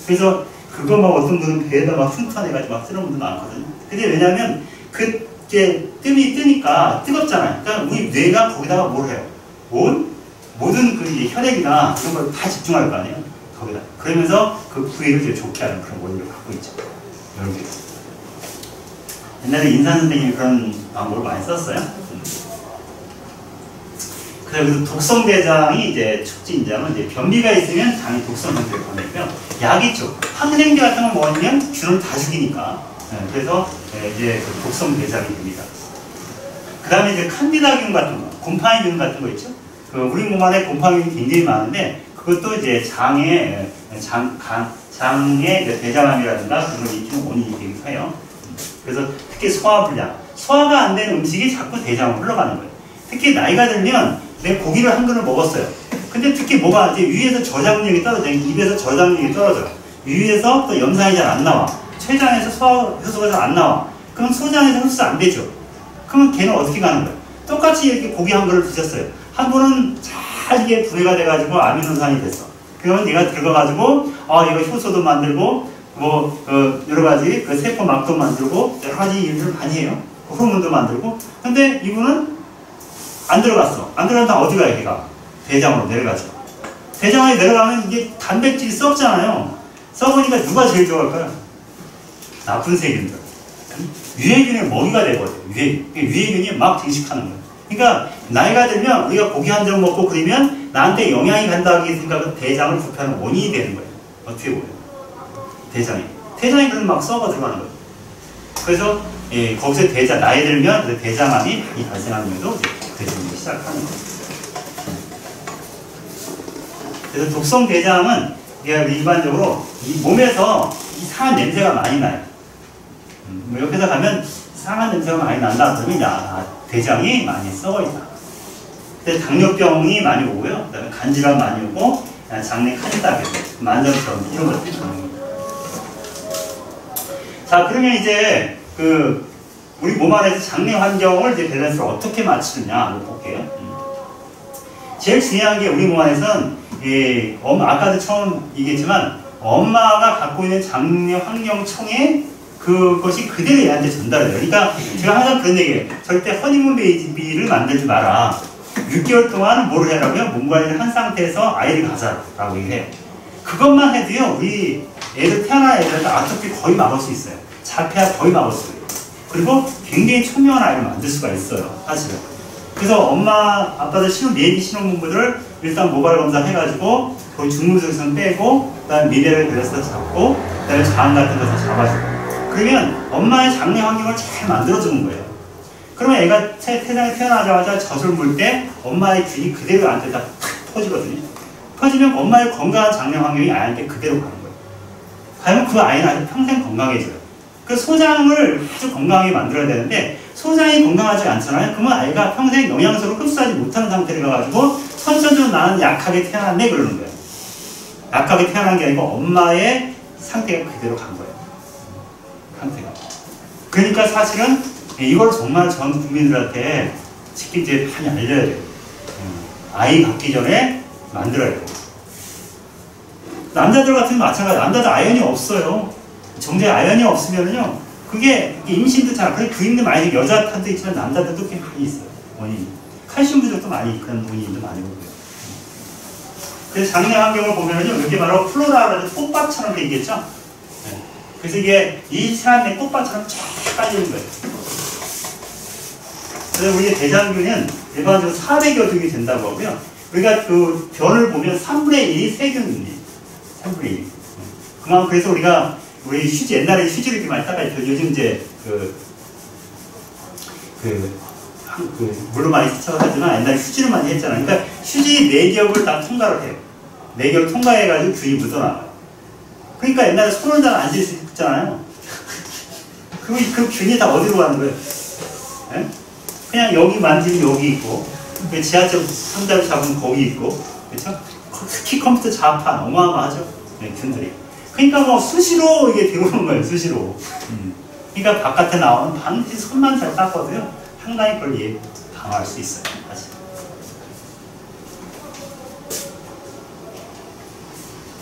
그래서 그거 막 어떤 분은 배에다 막 흉터내가지고 막 쓰는 분들 많거든요. 근데 왜냐면 그게 뜸이 뜨니까 뜨겁잖아요. 그러니까 우리 뇌가 거기다가 뭘 해요? 모든 그 혈액이나 이런 걸 다 집중할 거 아니에요? 거기다. 그러면서 그 부위를 이제 좋게 하는 그런 원리를 갖고 있죠. 여러분. 옛날에 인산 선생님이 그런 방법을 많이 썼어요. 그래서 독성대장이 이제 촉진자면 이제 변비가 있으면 장이 독성 상태를 보내고요. 약이 있죠. 항생제 같은 걸 먹으면 균을 다 죽이니까. 그래서 이제 그 독성대장이 됩니다. 그 다음에 이제 칸디다균 같은 거, 곰팡이균 같은 거 있죠. 그 우리 몸 안에 곰팡이균이 굉장히 많은데 그것도 이제 장의 대장암이라든가 그런 걸 일으키는 원인이 되기도 해요. 그래서 특히 소화불량, 소화가 안 되는 음식이 자꾸 대장으로 흘러가는 거예요. 특히 나이가 들면 내 고기를 한 그릇 먹었어요. 근데 특히 뭐가 이제 위에서 저장력이 떨어져요. 입에서 저장력이 떨어져요. 위에서 또 염산이 잘 안 나와. 췌장에서 소화 효소가 잘 안 나와. 그럼 소장에서 흡수 안 되죠. 그러면 걔는 어떻게 가는 거예요? 똑같이 이렇게 고기 한 그릇 드셨어요. 한 분은 잘 이게 분해가 돼가지고 아미노산이 됐어. 그러면 얘가 들어가가지고 이거 효소도 만들고 여러 가지 그 세포 막도 만들고 여러 가지 일들을 많이 해요. 호르몬도 만들고. 근데 이분은 안 들어갔어. 안 들어간다 어디 가요, 걔가? 대장으로 내려가죠. 대장에 내려가면 이게 단백질이 썩잖아요. 썩으니까 누가 제일 좋아할까요? 나쁜 세균들. 유해균의 먹이가 돼버려요. 유해균이 막 증식하는 거예요. 그러니까 나이가 들면 우리가 고기 한 점 먹고 그러면 나한테 영향이 간다고 생각은 대장을 부패하는 원인이 되는 거예요. 어떻게 보면 대장이 그럼 막 썩어 들어가는 거예요. 그래서 거기서 나이 들면 대장암이 많이 발생하는 경우도 되기 시작하는 거예요. 그래서 독성 대장암은 일반적으로 이 몸에서 이상한 냄새가 많이 나요. 옆에서 가면 이상한 냄새가 많이 난다 그러면 대장이 많이 썩어 있다. 근데 당뇨병이 많이 오고요. 그다음에 간질환 많이 오고 장내 칸디다균. 만점처럼 이런 것들이 있는 거예요. 자, 그러면 이제 우리 몸 안에서 장내 환경을 이제 밸런스를 어떻게 맞추느냐 한번 볼게요. 제일 중요한 게 우리 몸 안에서는 아까도 처음 얘기했지만 엄마가 갖고 있는 장내 환경청에 그것이 그대로 얘한테 전달이 돼요. 그러니까 제가 항상 그런 얘기해요. 절대 허니문 베이비를 만들지 마라. 6개월 동안 뭘 해라고요? 몸 관리를 한 상태에서 아이를 가자라고 얘기해요. 그것만 해도요, 우리 애들 태어난 애들한테 아토피 거의 막을 수 있어요. 자폐아 거의 막을 수 있어요. 그리고 굉장히 초미한 아이를 만들 수가 있어요, 사실은. 그래서 엄마, 아빠들 예비 신혼부부들 일단 모발 검사 해가지고 거기 중물적성 빼고, 그 다음에 미래를 그려서 잡고, 그 다음에 장 같은 것을 잡아주고. 그러면 엄마의 장내 환경을 잘 만들어주는 거예요. 그러면 애가 세상에 태어나자마자 젖을 물 때 엄마의 균이 그대로 아한테 다 퍼지거든요. 퍼지면 엄마의 건강한 장내 환경이 아이한테 그대로 가는 거예요. 가면 그 아이는 아주 평생 건강해져요. 그 소장을 아주 건강하게 만들어야 되는데 소장이 건강하지 않잖아요. 그러면 아이가 평생 영양소를 흡수하지 못하는 상태로 가가지고 선천적으로 나는 약하게 태어났네 그러는 거예요. 약하게 태어난 게 아니고 엄마의 상태가 그대로 간 거예요. 상태가. 그러니까 사실은 이걸 정말 전 국민들한테 직접 많이 알려야 돼요. 아이 갖기 전에 만들어야 돼요. 남자들 같은 건 마찬가지예요. 남자들 아연이 없어요. 정제 아연이 없으면요, 그게 임신도 잘, 그래 부인도 많이, 여자 탄도 있지만 남자들도 꽤 많이 있어요. 원인이. 칼슘 부족도 많이, 그런 원인도 많이 오고요. 그래서 장내 환경을 보면요, 이게 바로 플로라라는 꽃밭처럼 돼 있겠죠? 네. 그래서 이게 이 사람의 꽃밭처럼 쫙 깔리는 거예요. 그래서 우리의 대장균은 일반적으로 400여 균이 된다고 하고요. 우리가 그 변을 보면 3분의 1이 세균입니다. 3분의 1. 그만큼 그래서 우리 휴지, 옛날에 휴지를 이렇게 많이 닦아요. 요즘 이제 물로 많이 세척하지만 옛날에 휴지를 많이 했잖아요. 그러니까 휴지 4겹을 다 통과를 해요. 4겹을 통과해가지고 균이 묻어나가요. 그러니까 옛날에 손을 다 안 질 수 있잖아요. 그 균이 다 어디로 가는 거예요? 네? 그냥 여기 만지면 여기 있고, 지하철 상자를 잡으면 거기 있고, 그렇죠? 특히 컴퓨터 자판 어마어마하죠, 네, 균들이. 그러니까 뭐 수시로 이게 들어오는 거예요, 수시로. 그러니까 바깥에 나오는 반드시 손만 잘 닦아도요, 상당히 그걸 방어할 수 있어요, 사실.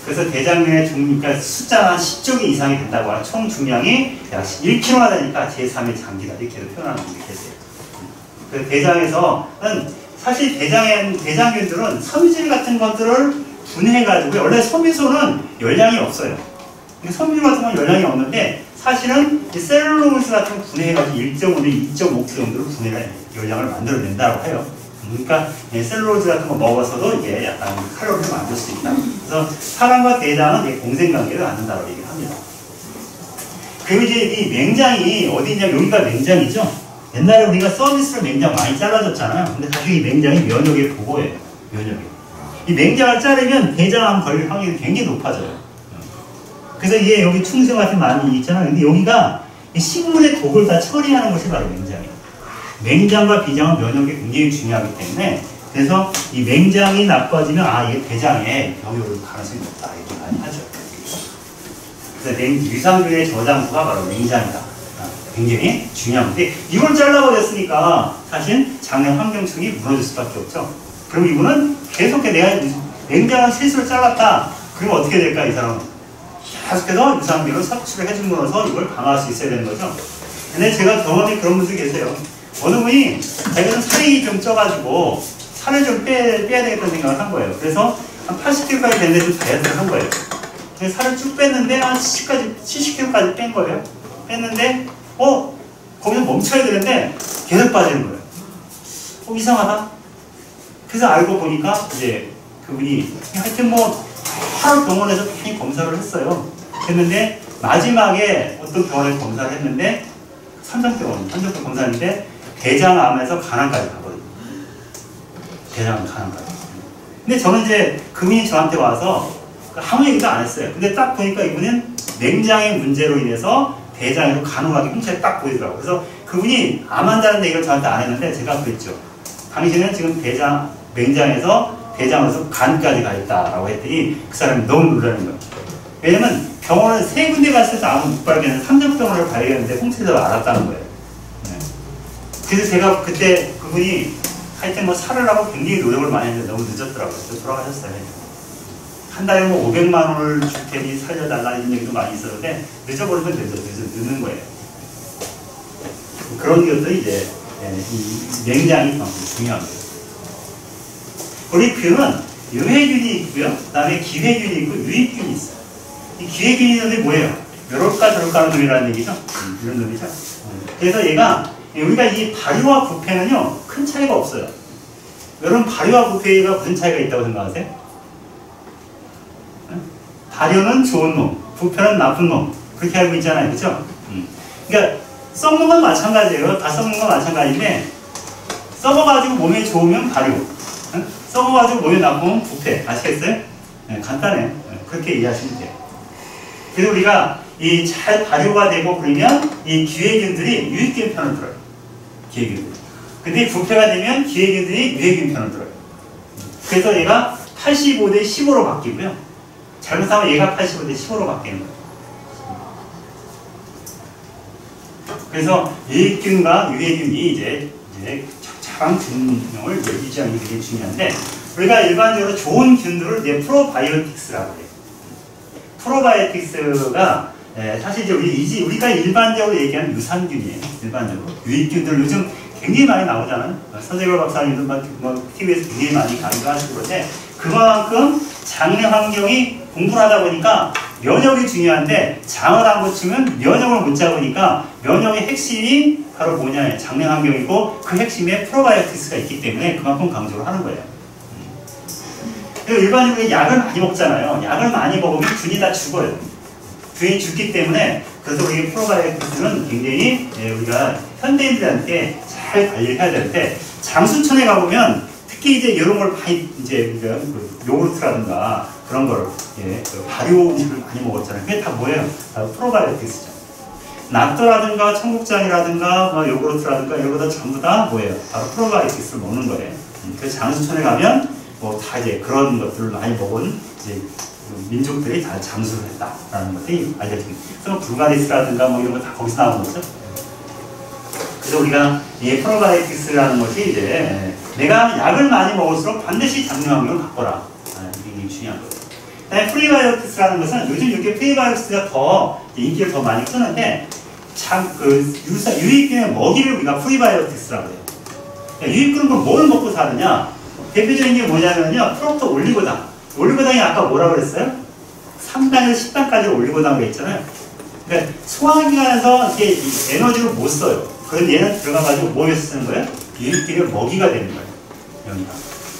그래서 대장내의 그러니까 숫자가 한 10종이 이상이 된다고 하는 총 중량이 약 1kg가 되니까 제3의 장기다 이렇게 표현하는 게 되세요. 그래서 대장에서는 사실 대장균들은 섬유질 같은 것들을 분해해가지고 원래 섬유소는 열량이 없어요. 섬유 같은 건 열량이 없는데 사실은 셀룰로스 같은 거 분해해가지고 1.5대 2.5kg 정도로 분해를 열량을 만들어낸다고 해요. 그러니까 셀룰로스 같은 거 먹어서도 이게 약간 칼로리를 만들 수 있다. 그래서 사람과 대장은 공생관계를 갖는다고 얘기를 합니다. 그리고 이제 이 맹장이 어디 있냐, 여기가 맹장이죠. 옛날에 우리가 서비스로 맹장 많이 잘라줬잖아요. 근데 사실 이 맹장이 면역에 보고해요. 면역에. 이 맹장을 자르면 대장암 걸릴 확률이 굉장히 높아져요. 그래서 이게 여기 충성 같은 많이 있잖아요. 근데 여기가 이 식물의 독을 다 처리하는 것이 바로 맹장이에요. 맹장과 비장은 면역이 굉장히 중요하기 때문에 그래서 이 맹장이 나빠지면 이게 대장에 병이 올 가능성이 높다 이렇게 많이 하죠. 그래서 유산균의 저장소가 바로 맹장이다. 굉장히 중요한데 이걸 잘라버렸으니까 사실 장내 환경층이 무너질 수밖에 없죠. 그럼 이분은 계속해서 내가 맹장을 실수로 잘랐다. 그러면 어떻게 될까, 이 사람은? 계속해서 유산균을 섭취를 해줌으로써 이걸 강화할 수 있어야 되는 거죠. 근데 제가 경험에 그런 분들 계세요. 어느 분이 자기는 살이 좀 쪄가지고 살을 좀 빼야 되겠다는 생각을 한 거예요. 그래서 한 80kg까지 됐는데 좀 다이어트를 한 거예요. 그래서 살을 쭉 뺐는데 한 70kg까지 뺀 거예요. 뺐는데 거기서 멈춰야 되는데 계속 빠지는 거예요. 이상하다. 그래서 알고 보니까 이제 그분이 하여튼 하루 병원에서 많이 검사를 했어요. 했는데 마지막에 어떤 병원에 검사를 했는데 삼성병원 검사했는데 대장암에서 간암까지 가거든요. 대장암 간암까지. 근데 저는 이제 그분이 저한테 와서 아무 얘기도 안 했어요. 근데 딱 보니까 이분은 맹장의 문제로 인해서 대장으로 간혹하게 흉터에 딱 보이더라고요. 그래서 그분이 암 환자라는 얘기를 저한테 안 했는데 제가 그랬죠. 당신은 지금 맹장에서 대장으로서 간까지 가 있다라고 했더니 그 사람이 너무 놀라는 거예요. 왜냐면 병원을 3군데 갔을 때 아무 못 발견해서 3년 발견했는데 홍채에서 알았다는 거예요. 네. 그래서 제가 그때 그분이 하여튼 뭐 살을 하고 굉장히 노력을 많이 했는데 너무 늦었더라고요. 그래서 돌아가셨어요. 한 달에 뭐 500만 원을 줄 테니 살려달라 이런 얘기도 많이 있었는데 늦어버리면 늦는 거예요. 그런 것들이 이제 이 맹장이 중요한 거예요. 우리 균은 유해균이 있고요. 그 다음에 기회균이 있고 유익균이 있어요. 이 기회균이 뭐예요? 요럴까 저럴까 하는 놈이라는 얘기죠. 이런 놈이죠. 그래서 얘가 우리가 이 발효와 부패는요 큰 차이가 없어요. 여러분 발효와 부패가 무슨 차이가 있다고 생각하세요? 발효는 좋은 놈, 부패는 나쁜 놈 그렇게 알고 있잖아요, 그렇죠? 그러니까 썩는 건 마찬가지예요. 다 썩는 건 마찬가지인데 썩어가지고 몸에 좋으면 발효, 썩어가지고 몸에 나쁘면 부패. 아시겠어요? 네, 간단해요. 그렇게 이해하시면 돼요. 그래서 우리가 이 잘 발효가 되고 그러면 이 기회균들이 유익균 편을 들어요. 기회균들. 근데 부패가 되면 기회균들이 유해균 편을 들어요. 그래서 얘가 85대 15로 바뀌고요. 잘못하면 얘가 85대 15로 바뀌는 거예요. 그래서 유익균과 유해균이 이제 적절한 균형을 유지하는 게 되게 중요한데 우리가 일반적으로 좋은 균들을 이제 프로바이오틱스라고 해요. 프로바이오틱스가 사실 이제 우리가 일반적으로 얘기하는 유산균이에요. 일반적으로 유익균들 요즘 굉장히 많이 나오잖아요. 서재걸 박사님도 막 TV에서 굉장히 많이 강의도 하시고 그런데 그만큼 장내 환경이 공부를 하다 보니까 면역이 중요한데 장을 안 고치면 면역을 못 잡으니까 면역의 핵심이 바로 뭐냐 장내 환경이고 그 핵심에 프로바이오틱스가 있기 때문에 그만큼 강조를 하는 거예요. 그리고 일반적으로 약을 많이 먹잖아요. 약을 많이 먹으면 균이 다 죽어요. 균이 죽기 때문에 그래서 우리 프로바이오틱스는 굉장히 우리가 현대인들한테 잘 관리를 해야 되는데 장수천에 가보면 특히 이제 이런 걸 많이 이제 우리가 요구르트라든가 그런 걸 발효 음식을 많이 먹었잖아요. 그게 다 뭐예요? 다 프로바이오틱스죠. 낫또라든가 청국장이라든가 뭐 요구르트라든가 이런 거 다 전부 다 뭐예요? 바로 프로바이오틱스를 먹는 거예요. 그래서 장수천에 가면 뭐 다 이제 그런 것들을 많이 먹은 이제 민족들이 다 잠수를 했다라는 것들이 알려집니다. 그래서 불가리스라든가 뭐 이런 거 다 거기서 나오는 거죠. 그래서 우리가 이 프로바이오틱스라는 것이 이제 내가 약을 많이 먹을수록 반드시 장내 환경을 바꿔라. 이게 중요한 거예요. 그다음에 프리바이오틱스라는 것은 요즘 이렇게 프리바이오틱스가 더 인기를 더 많이 끄는데 유익균의 먹이를 우리가 프리바이오틱스라고 해요. 그러니까 유익균은 뭘 먹고 사느냐? 대표적인 게 뭐냐면요. 프록토 올리고당. 올리고당이 아까 뭐라고 그랬어요? 3단에서 10단까지 올리고당을 했잖아요. 그러니까 소화기관에서 이렇게 에너지를 못 써요. 그런데 얘는 들어가가지고 뭐에 쓰는 거예요? 유익균의 먹이가 되는 거예요. 여기가.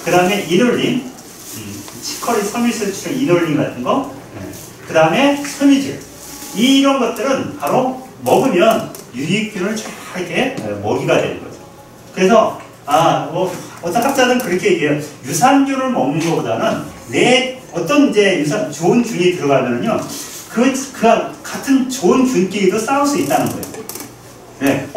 그 다음에 이놀린, 치커리 섬유질 추출 이놀린 같은 거. 그 다음에 섬유질. 이런 것들은 바로 먹으면 유익균을 쫙 이렇게 먹이가 되는 거죠. 그래서 어떤 학자들은 그렇게 얘기해요. 유산균을 먹는 것보다는 어떤 이제 좋은 균이 들어가면은요, 그 같은 좋은 균끼리도 싸울 수 있다는 거예요. 네,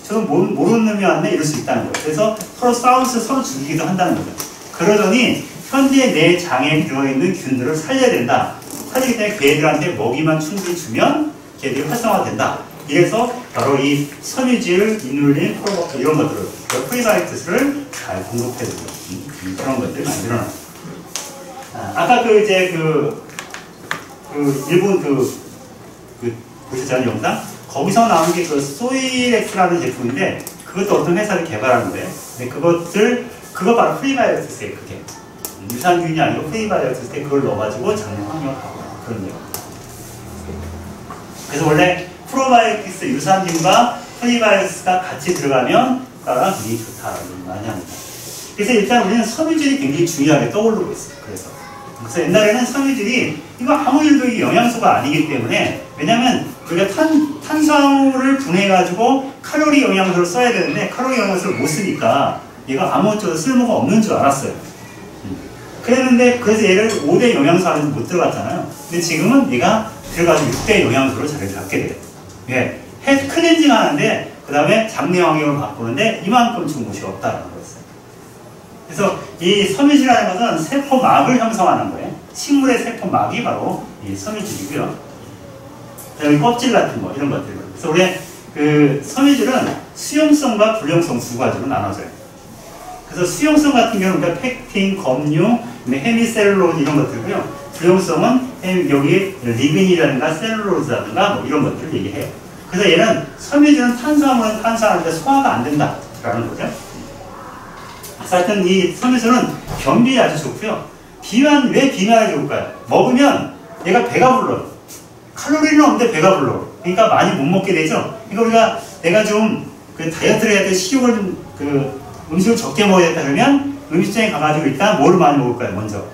저는 모르는 놈이 왔네 이럴 수 있다는 거예요. 그래서 서로 싸우면서 서로 죽이기도 한다는 거예요. 그러더니 현재 내 장에 들어있는 균들을 살려야 된다. 살리기 때문에 걔들한테 먹이만 충분히 주면 걔들이 활성화된다. 이래서 바로 이 섬유질, 이눌린, 프로버터 이런 것들을 프리바이오틱스를 잘 공급해주고 그런 것들을 만들어놨어요. 아까 일본 보셨잖아요, 영상? 거기서 나온 게 소이렉스라는 제품인데 그것도 어떤 회사를 개발한 거예요. 근데 그거 바로 프리바이오틱스예요, 그게. 유산균이 아니고 프리바이오틱스에 그걸 넣어가지고 장내 환경을 바꿔요. 그런 내용. 그래서 원래 프로바이오틱스 유산균과 프리바이오틱스가 같이 들어가면 효과가 굉장히 좋다라고 많이 합니다. 그래서 일단 우리는 섬유질이 굉장히 중요하게 떠오르고 있어요. 그래서 옛날에는 섬유질이 이거 아무 일도 이게 영양소가 아니기 때문에 왜냐면 우리가 탄수화물을 분해해가지고 칼로리 영양소를 써야 되는데 칼로리 영양소를 못 쓰니까 얘가 아무것도 쓸모가 없는 줄 알았어요. 그랬는데 그래서 얘를 5대 영양소 안에서 못 들어갔잖아요. 근데 지금은 얘가 들어가서 6대 영양소를 자리를 잡게 돼요. 예, 클렌징 하는데 그 다음에 장내 환경을 바꾸는데 이만큼 좋은 것이 없다는 거였어요. 그래서 이 섬유질이라는 것은 세포막을 형성하는 거예요. 식물의 세포막이 바로 이 섬유질이고요. 그다음에 껍질 같은 거 이런 것들. 그래서 우리 그 섬유질은 수용성과 불용성 두 가지로 나눠져요. 그래서 수용성 같은 경우는 그러니까 팩틴, 검류, 헤미셀룰로즈 이런 것들이고요. 불용성은 여기 리빈이라든가 셀룰로즈라든가 뭐 이런 것들을 얘기해요. 그래서 얘는 섬유질은 탄수화물은 탄수화하는데 소화가 안 된다라는 거죠. 하여튼 이 섬유질은 변비에 아주 좋고요. 왜 비만에 좋을까요? 먹으면 얘가 배가 불러요. 칼로리는 없는데 배가 불러. 그러니까 많이 못 먹게 되죠. 그러니까 내가 좀 그 다이어트를 해야 돼 식욕을 좀 그 음식을 적게 먹어야겠다 그러면 음식점에 가가지고 일단 뭐를 많이 먹을까요? 먼저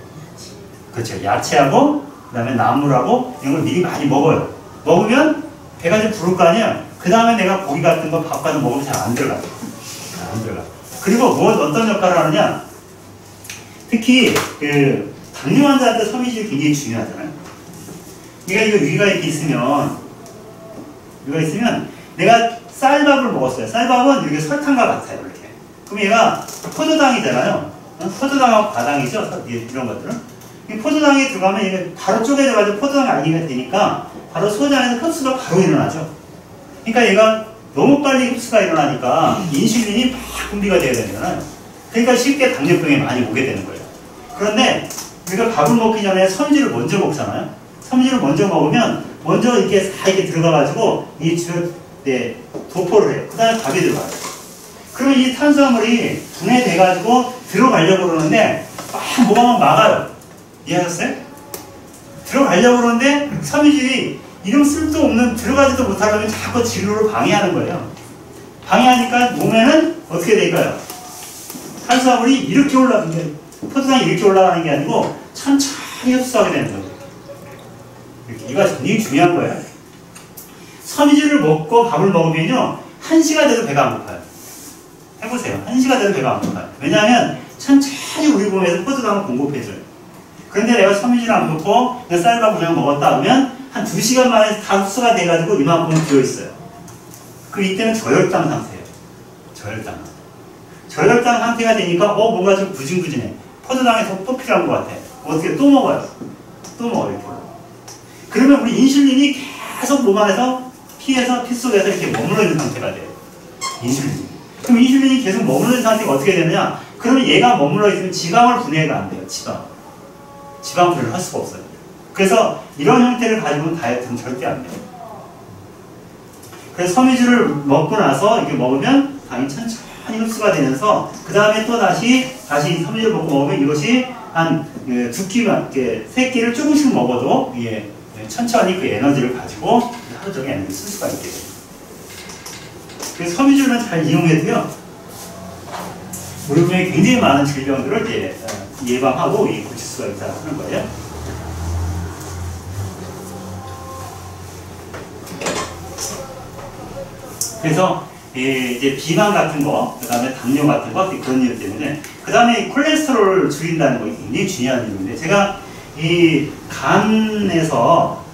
그렇죠. 야채하고 그다음에 나물하고 이런 걸 미리 많이 먹어요. 먹으면 배가 좀 부를 거 아니야. 그 다음에 내가 고기 같은 거 밥 같은 거 먹으면 잘 안 들어가. 잘 안 들어가. 그리고 어떤 역할을 하느냐? 특히 그 당뇨 환자한테 섬유질이 굉장히 중요하잖아요. 그러니까 이거 위가 이렇게 있으면 내가 쌀밥을 먹었어요. 쌀밥은 이렇게 설탕과 같아요. 이렇게. 그럼 얘가 포도당이잖아요. 포도당하고 과당이죠. 이런 것들은. 이 포도당에 들어가면 얘가 바로 쪼개져가지고 포도당이 아니게 되니까 바로 소장에서 흡수가 바로 일어나죠. 그러니까 얘가 너무 빨리 흡수가 일어나니까 인슐린이 막 분비가 돼야 되잖아요. 그러니까 쉽게 당뇨병에 많이 오게 되는 거예요. 그런데 우리가 밥을 먹기 전에 섬유질을 먼저 먹잖아요. 섬유질을 먼저 먹으면 먼저 이렇게 싹 이렇게 들어가가지고 도포를 해요. 그 다음에 밥이 들어가요. 그러면 이 탄수화물이 분해돼가지고 들어가려고 그러는데 뭐가 막 막아요. 이해하셨어요? 들어가려고 그러는데 섬유질이 이런 쓸데없는 들어가지도 못하려면 자꾸 진로를 방해하는 거예요. 방해하니까 몸에는 어떻게 될까요? 탄수화물이 이렇게 올라가는 게 포도당이 이렇게 올라가는 게 아니고 천천히 흡수하게 되는 거예요. 이거 굉장히 중요한 거예요. 섬유질을 먹고 밥을 먹으면요 1시간 돼도 배가 안 고파요. 해보세요. 1시간 돼도 배가 안 고파요. 왜냐하면 천천히 우리 몸에서 포도당을 공급해줘요. 그런데 내가 섬유질을 안 먹고 그냥 쌀밥을 그냥 먹었다 하면 한 2시간 만에 다 흡수가 돼가지고 이만큼은 비어있어요. 그럼 이때는 저혈당 상태예요. 저혈당 상태가 되니까 뭔가 좀 구진구진해. 포도당이 또 필요한 것 같아. 어떻게 또 먹어요. 이렇게. 그러면 우리 인슐린이 계속 몸 안에서 피 속에서 이렇게 머물러 있는 상태가 돼요. 인슐린이. 그럼 인슐린이 계속 머물러 있는 상태가 어떻게 되느냐? 그러면 얘가 머물러 있으면 지방을 분해가 안 돼요. 지방 분해를 할 수가 없어요. 그래서 이런 형태를 가지고는 다이어트는 절대 안 돼요. 그래서 섬유질을 먹고 나서 이렇게 먹으면 당이 천천히 흡수가 되면서 그 다음에 또 다시 섬유질을 먹으면 이것이 한 2끼만, 3끼를 조금씩 먹어도 천천히 그 에너지를 가지고 하루 종일 에너지를 쓸 수가 있게 돼요. 그래서 섬유질만 잘 이용해도요, 우리 몸에 굉장히 많은 질병들을 예방하고 고칠 수가 있다는 하는 거예요. 그래서 이제 비만 같은 거, 그 다음에 당뇨 같은 거, 그런 이유 때문에, 그 다음에 콜레스테롤을 줄인다는 거 굉장히 중요한 이유인데, 제가 이 간에서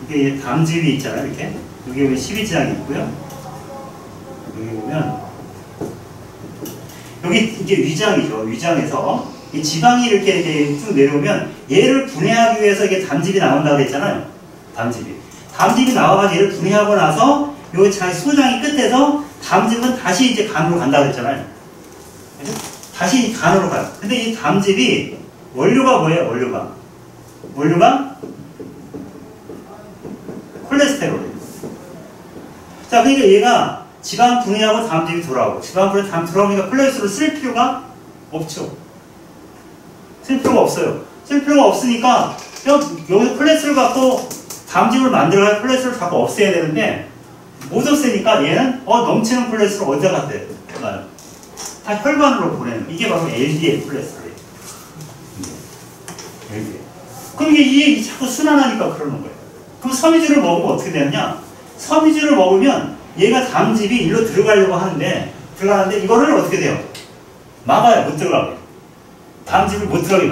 이게 담즙이 있잖아요, 이렇게. 여기 보면 12지장이 있고요. 여기 보면 여기 이게 위장이죠. 위장에서 이 지방이 이렇게 쭉 내려오면 얘를 분해하기 위해서 이게 담즙이 나온다고 했잖아요. 담즙이 나와가지고 얘를 분해하고 나서 요 자기 소장이 끝에서 담즙은 다시 이제 간으로 간다고 했잖아요. 다시 간으로 가요. 근데 이 담즙이 원료가 뭐예요? 원료가 콜레스테롤이에요. 자, 그러니까 얘가 지방 분해하고 담즙이 돌아오고, 지방 분해 담즙 돌아오니까 콜레스테롤을 쓸 필요가 없죠. 쓸 필요가 없어요. 쓸 필요가 없으니까 여기서 콜레스테롤 갖고 담즙을 만들어야 콜레스테롤을 자꾸 없애야 되는데 못 없애니까 얘는 넘치는 콜레스테롤 어디다 갖다 놔요? 다 혈관으로 보내는, 이게 바로 LDL 콜레스테롤이에요. LDL. 그럼 이게 자꾸 순환하니까 그러는 거예요. 그럼 섬유질을 먹으면 어떻게 되느냐? 섬유질을 먹으면 얘가 담즙이 일로 들어가려고 하는데, 이거를 어떻게 돼요? 막아요. 못 들어가게. 담즙을 못 들어가게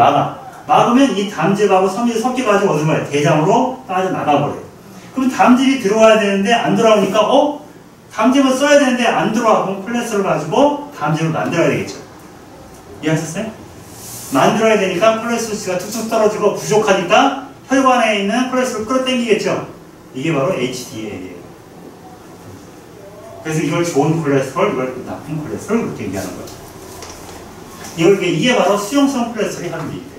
막으면 이 담즙하고 섬유질 섞여가지고 어디로 가요? 대장으로 빠져나가버려요. 그럼 담즙이 들어와야 되는데 안 들어오니까 담즙을 써야 되는데 안 들어와. 그럼 콜레스테롤 가지고 담즙을 만들어야 되겠죠. 이해하셨어요? 만들어야 되니까 콜레스테롤 뚝뚝 떨어지고 부족하니까 혈관에 있는 콜레스테롤 끌어당기겠죠. 이게 바로 HDL이에요. 그래서 이걸 좋은 콜레스테롤, 이걸 나쁜 콜레스테롤 그렇게 얘기하는 거예요. 이게 바로 수용성 콜레스테롤이 함유돼요.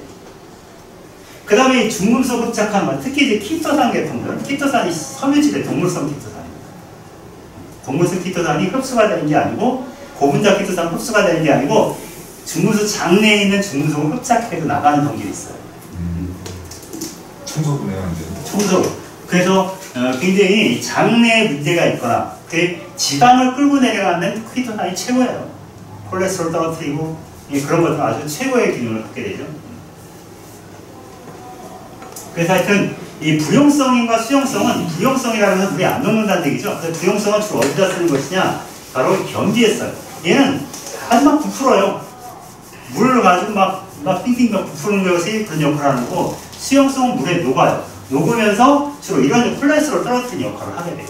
그 다음에 중금속 흡착한 것, 특히 이제 키토산 계통들, 키토산이 섬유질의 동물성 키토산입니다. 동물성 키토산이 흡수가 되는 게 아니고, 고분자 키토산 흡수가 되는 게 아니고, 중금속 장내에 있는 중금속을 흡착해서 나가는 성질이 있어요. 청소분해가 안 돼요. 청소. 그래서 굉장히 장내에 문제가 있거나, 그 지방을 끌고 내려가는 키토산이 최고예요. 콜레스테롤 떨어뜨리고, 그런 것들 아주 최고의 기능을 갖게 되죠. 그래서 하여튼 이 부용성과 수용성은 부용성이라는 것은 물에 안 녹는다는 얘기죠. 그래서 부용성은 주로 어디다 쓰는 것이냐? 바로 변비에 써요. 얘는 아주 막 부풀어요. 물을 가지고 막 빙빙 부푸는 것이 그런 역할을 하는 거고, 수용성은 물에 녹아요. 녹으면서 주로 이런 콜레스테롤 떨어뜨리는 역할을 하게 돼요.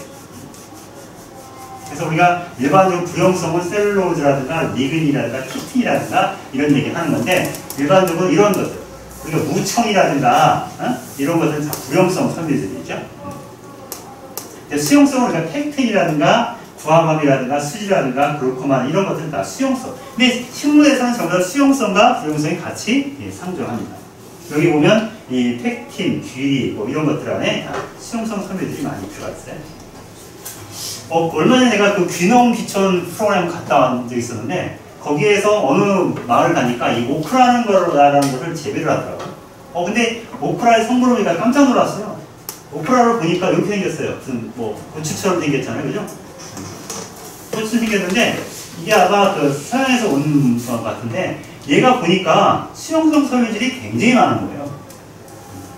그래서 우리가 일반적으로 부용성은 셀룰로즈라든가 리근이라든가 키틴이라든가 이런 얘기를 하는 건데, 일반적으로 이런 것들, 우리가 무청이라든가 이런 것들은 다 부용성 섬유질이죠. 수용성은 우리가 팩틴이라든가 구화감이라든가 수지라든가 글루코만 이런 것들은 다 수용성. 근데 식물에서는 전부 다 수용성과 부용성이 같이 상존합니다. 여기 보면 이 팩틴, 귀리 뭐 이런 것들 안에 다 수용성 섬유들이 많이 들어가 있어요. 얼마 전에 내가 그 귀농 귀촌 프로그램 갔다 온 적이 있었는데, 거기에서 어느 마을 가니까 이 오크라는 것을 재배를 하더라고요. 근데 오크라의 성분을 깜짝 놀랐어요. 오크라를 보니까 이렇게 생겼어요. 무슨 뭐 고추처럼 생겼잖아요, 그죠? 고추 생겼는데 이게 아마 그 서양에서 온 것 같은데, 얘가 보니까 수용성 섬유질이 굉장히 많은 거예요.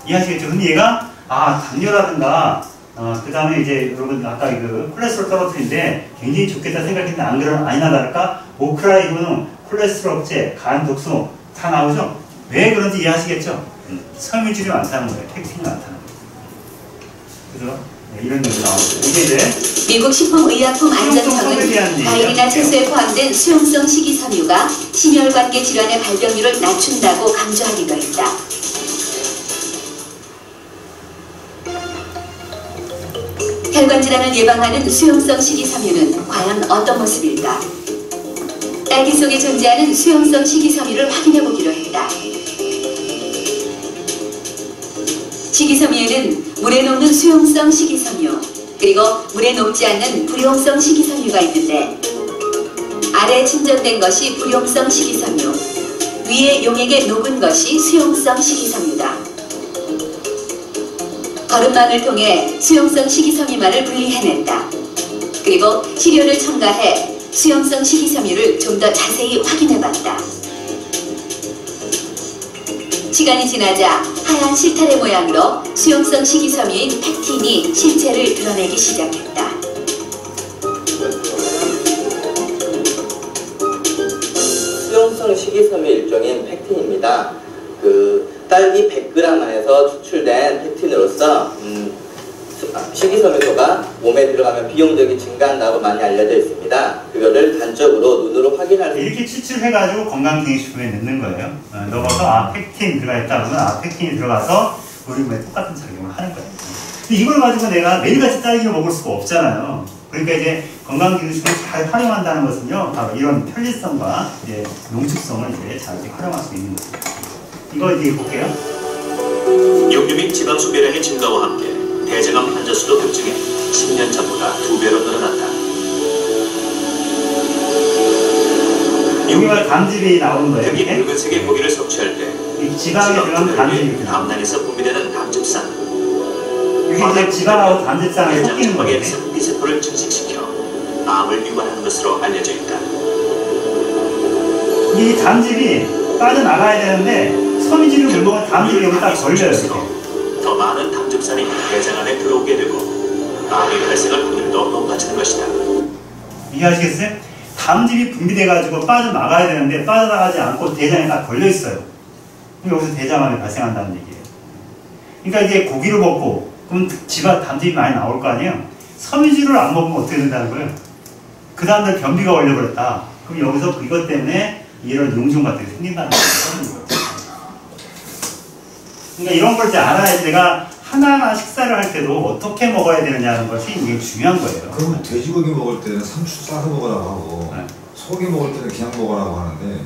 이해하시겠죠? 근데 얘가 당뇨라든가 그 다음에 이제 여러분 아까 그 콜레스테롤 떨어뜨리는데 굉장히 좋겠다 생각했는데 안 그러면 아니나 다를까 오크라이브는 콜레스테롤 억제, 간 독소 다 나오죠? 왜 그런지 이해하시겠죠? 섬유질이 많다는 거예요. 팩틴이 많다는 거예요. 그래서 이런 얘기 나오죠. 이게 이제 미국 식품의약품 안전청은 과일이나 채소에 포함된 수용성 식이섬유가 심혈관계 질환의 발병률을 낮춘다고 강조하기도 했다. 혈관 질환을 예방하는 수용성 식이섬유는 과연 어떤 모습일까? 딸기 속에 존재하는 수용성 식이섬유를 확인해 보기로 했다. 식이섬유에는 물에 녹는 수용성 식이섬유, 그리고 물에 녹지 않는 불용성 식이섬유가 있는데, 아래 침전된 것이 불용성 식이섬유, 위에 용액에 녹은 것이 수용성 식이섬유다. 거름망을 통해 수용성 식이섬유만을 분리해낸다. 그리고 시료를 첨가해 수용성 식이섬유를 좀 더 자세히 확인해봤다. 시간이 지나자 하얀 실타래 모양으로 수용성 식이섬유인 팩틴이 실체를 드러내기 시작했다. 수용성 식이섬유 일종인 팩틴입니다. 딸기 100g 안에서 추출된 팩틴으로서 식이섬유소가 몸에 들어가면 비용적인 증가한다고 많이 알려져 있습니다. 그거를 단적으로 눈으로 확인할 수 이렇게 추출해가지고 건강기능식품에 넣는 거예요. 넣어서 팩틴 들어가 있다 그러면 팩틴이 들어가서 우리 몸에 똑같은 작용을 하는 거예요. 근데 이걸 가지고 내가 매일같이 딸기를 먹을 수가 없잖아요. 그러니까 이제 건강기능식품을 잘 활용한다는 것은요, 바로 이런 편리성과 이제 농축성을 이제 잘 활용할 수 있는 거죠. 이거 이제 볼게요. 육류 및 지방 소비량의 증가와 함께 대장암 환자 수도 급증해 10년 전보다 2배로 늘어났다. 여기가 담즙이 나오는 거예요. 특히 붉은색의 고기를 섭취할 때 이 지방에 들어가면 담즙이 이렇게 나와요. 감낭에서 분비되는 담즙산, 여기 이제 지방하고 담즙산을 대장 섞이는 점막의 거예요. 생기세포를 증식시켜 암을 유발하는 것으로 알려져 있다. 이 담즙이 빠져나가야 되는데 섬유질을 못 먹으면 담즙이 여기 딱 걸려요. 이렇게. 더 많은 담즙산이 대장 안에 들어오게 되고 암이 발생할 확률도 높아지는 것이다. 이해하시겠어요? 담즙이 분비돼가지고 빠져나가야 되는데 빠져나가지 않고 대장에 딱 걸려있어요. 여기서 대장암이 발생한다는 얘기예요. 그러니까 이제 고기를 먹고 그럼 지방 담즙이 많이 나올 거 아니에요? 섬유질을 안 먹으면 어떻게 된다는 거예요? 그 다음날 변비가 걸려버렸다. 그럼 여기서 이것 때문에 이런 용종 같은 게 생긴다는 거예요. 그러니까 이런 걸 이제 알아야지 내가 하나하나 식사를 할 때도 어떻게 먹어야 되느냐는 것이 이게 중요한 거예요. 그럼 돼지고기 먹을 때는 상추 싸서 먹으라고 하고 네. 소고기 먹을 때는 그냥 먹으라고 하는데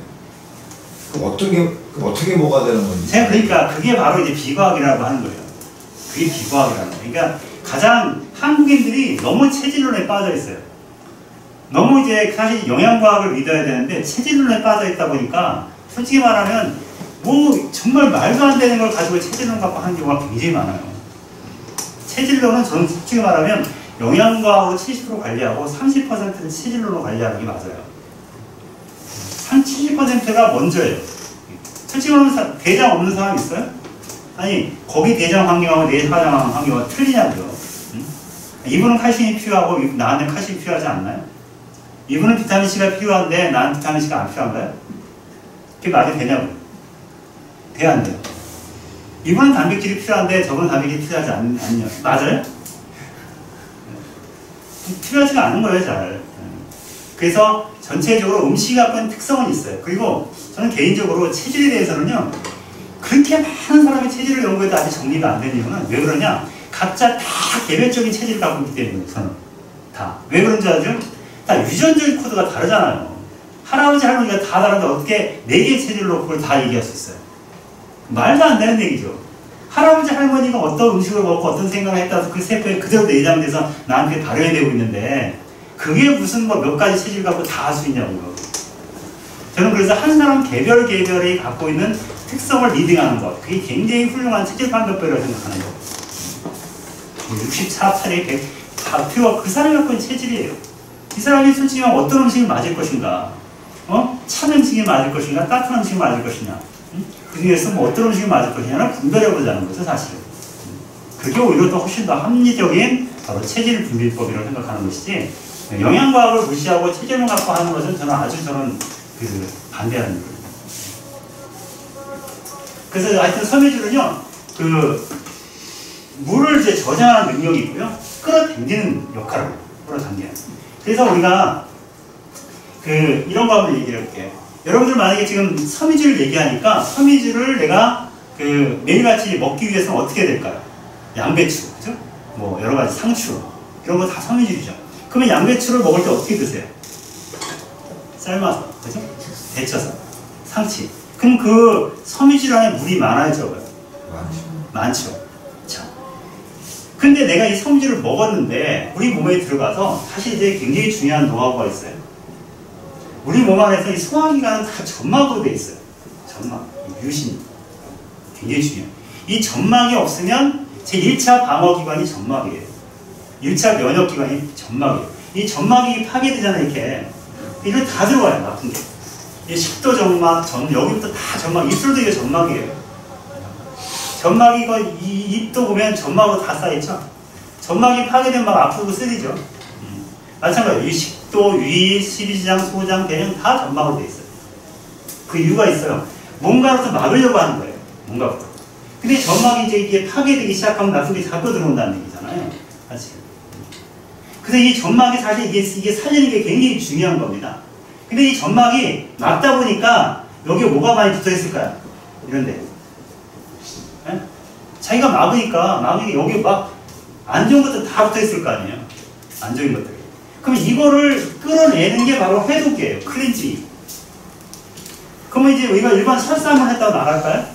그럼 어떻게 먹어야 되는 건지. 제가 그러니까 그게 바로 이제 비과학이라고 하는 거예요. 그게 비과학이라는 거예요. 그러니까 가장 한국인들이 너무 체질론에 빠져 있어요. 너무 이제 사실 영양과학을 믿어야 되는데 체질론에 빠져 있다 보니까 솔직히 말하면 뭐 정말 말도 안 되는 걸 가지고 체질론 갖고 하는 경우가 굉장히 많아요. 체질론은 저는 솔직히 말하면 영양과학으로 70% 관리하고 30%는 체질론으로 관리하는 게 맞아요. 70%가 먼저예요. 솔직히 말하면 대장 없는 사람 있어요? 아니 거기 대장 환경하고 내 사장 환경하고 틀리냐고요. 응? 이분은 칼슘이 필요하고 나한테 칼슘이 필요하지 않나요? 이분은 비타민C가 필요한데 나는 비타민C가 안 필요한가요? 그게 말이 되냐고요. 돼야 안 돼요. 이분은 단백질이 필요한데 저분은 단백질이 필요하지 않냐. 맞아요? 필요하지가 않은 거예요, 잘. 그래서 전체적으로 음식이 갖고 있는 특성은 있어요. 그리고 저는 개인적으로 체질에 대해서는요, 그렇게 많은 사람이 체질을 연구해도 아직 정리가 안 된 이유는 왜 그러냐? 각자 다 개별적인 체질을 갖고 있기 때문에 저는. 다. 왜 그런지 알죠? 다 유전적인 코드가 다르잖아요. 할아버지, 할머니가 다 다른데 어떻게 4개의 체질로 그걸 다 얘기할 수 있어요? 말도 안 되는 얘기죠. 할아버지, 할머니가 어떤 음식을 먹고 어떤 생각을 했다고 그 세포에 그대로 내장돼서 나한테 발현되고 있는데 그게 무슨 뭐 몇 가지 체질 갖고 다 할 수 있냐고요. 저는 그래서 한 사람 개별이 갖고 있는 특성을 리딩하는 것, 그게 굉장히 훌륭한 체질 판별법이라고 생각하는 거. 64, 8에 100, 다 필요한 그 사람이 갖고 있는 체질이에요. 이 사람이 솔직히 어떤 음식이 맞을 것인가, 찬 음식이 맞을 것인가, 따뜻한 음식이 맞을 것이냐, 그 중에서 뭐 어떤 음식이 맞을 것이냐를 분별해보자는 거죠, 사실은. 그게 오히려 더 훨씬 더 합리적인 바로 체질 분별법이라고 생각하는 것이지, 영양과학을 무시하고 체질을 갖고 하는 것은 저는 반대하는 거예요. 그래서 하여튼 섬유질은요, 물을 이제 저장하는 능력이 있고요, 끌어당기는 역할을 해요. 끌어당기는. 그래서 우리가 이런 거 한번 얘기해 볼게요. 여러분들 만약에 지금 섬유질을 얘기하니까 섬유질을 내가 매일같이 먹기 위해서는 어떻게 될까요? 양배추, 그죠? 뭐 여러 가지 상추, 이런 거 다 섬유질이죠. 그러면 양배추를 먹을 때 어떻게 드세요? 삶아서, 그죠? 데쳐서, 상치. 그럼 그 섬유질 안에 물이 많아요, 적어요? 많죠. 자, 근데 내가 이 섬유질을 먹었는데 우리 몸에 들어가서 사실 이제 굉장히 중요한 노하우가 있어요. 우리 몸 안에서 이 소화기관은 다 점막으로 돼 있어요. 점막, 유신. 굉장히 중요해요. 이 점막이 없으면 제 1차 방어기관이 점막이에요. 1차 면역기관이 점막이에요. 이 점막이 파괴되잖아요, 이렇게. 이거 다 들어와요, 나쁜 게. 이 식도 점막, 여기부터 다 점막, 입술도 이게 점막이에요. 점막이 이 입도 보면 점막으로 다 쌓여있죠? 점막이 파괴되면 막 아프고 쓰리죠. 마찬가지로 이 식도, 위, 십이지장, 소장, 대장 다 점막으로 돼 있어요. 그 이유가 있어요. 뭔가부터 막으려고 하는 거예요. 뭔가부터. 근데 점막이 이제 이게 파괴되기 시작하면 나중에 자꾸 들어온다는 얘기잖아요. 사실. 그래서 이 점막이 사실 이게 살리는 게 굉장히 중요한 겁니다. 근데 이 점막이 막다 보니까 여기에 뭐가 많이 붙어 있을까요? 이런데. 네? 자기가 막으니까 여기 막 안 좋은 것들 다 붙어 있을 거 아니에요? 안 좋은 것들. 그럼 이거를 끌어내는 게 바로 해독이에요. 클린징. 그러면 이제 우리가 일반 설사만 했다고 나갈까요?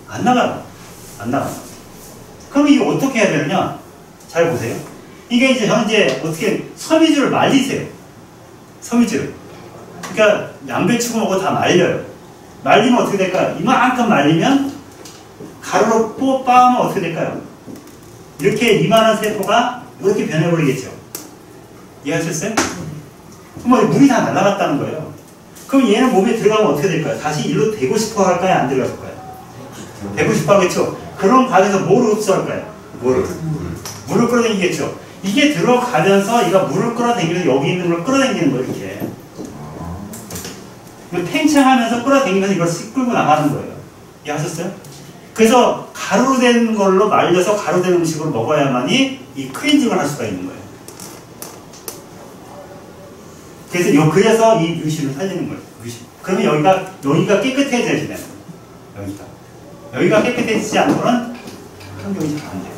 안 나가요. 안 나가요. 그럼 이게 어떻게 해야 되느냐? 잘 보세요. 이게 이제 현재 어떻게 섬유질을 말리세요. 섬유질을. 그러니까 양배추고 뭐고 다 말려요. 말리면 어떻게 될까요? 이만큼 말리면 가루로 뽀빠하면 어떻게 될까요? 이렇게 이만한 세포가 이렇게 변해버리겠죠. 이해하셨어요? 그럼 물이 다 날아갔다는 거예요. 그럼 얘는 몸에 들어가면 어떻게 될까요? 다시 일로 대고 싶어 할까요? 안 들어갈까요? 대고 싶어 하겠죠. 그런 과정에서 뭘 흡수할까요? 물을 끌어당기겠죠. 이게 들어가면서 얘가 물을 끌어당기면서 여기 있는 걸 끌어당기는 거예요. 이렇게. 팽창하면서 끌어당기면서 이걸 끌고 나가는 거예요. 이해하셨어요? 그래서 가루로 된 걸로 말려서 가루 된 음식으로 먹어야만이 이 클렌징을 할 수가 있는 거예요. 그래서 이 유신을 살리는 거예요. 유신. 그러면 여기가 깨끗해져야 되는 거예요. 여기가. 여기가 깨끗해지지 않고는 환경이 잘 안 돼요.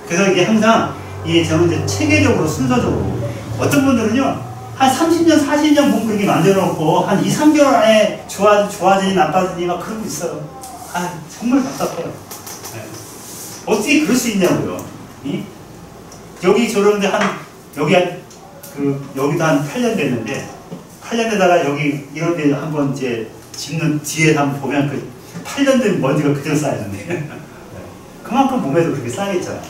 그래서 이게 항상 저는 이제 체계적으로 순서적으로 어떤 분들은요 한 30년 40년 몸 이렇게 만들어 놓고 한 2-3개월 안에 좋아지니 나빠지니 막 그러고 있어요. 아 정말 답답해요. 네. 어떻게 그럴 수 있냐고요. 여기 저런데 여기도 한 8년 됐는데 8년 되다가 여기 이런 데 한번 이제 짚는 뒤에 한번 보면 그 8년 된 먼지가 그대로 쌓였는데 네. 그만큼 몸에도 그렇게 쌓여있잖아요.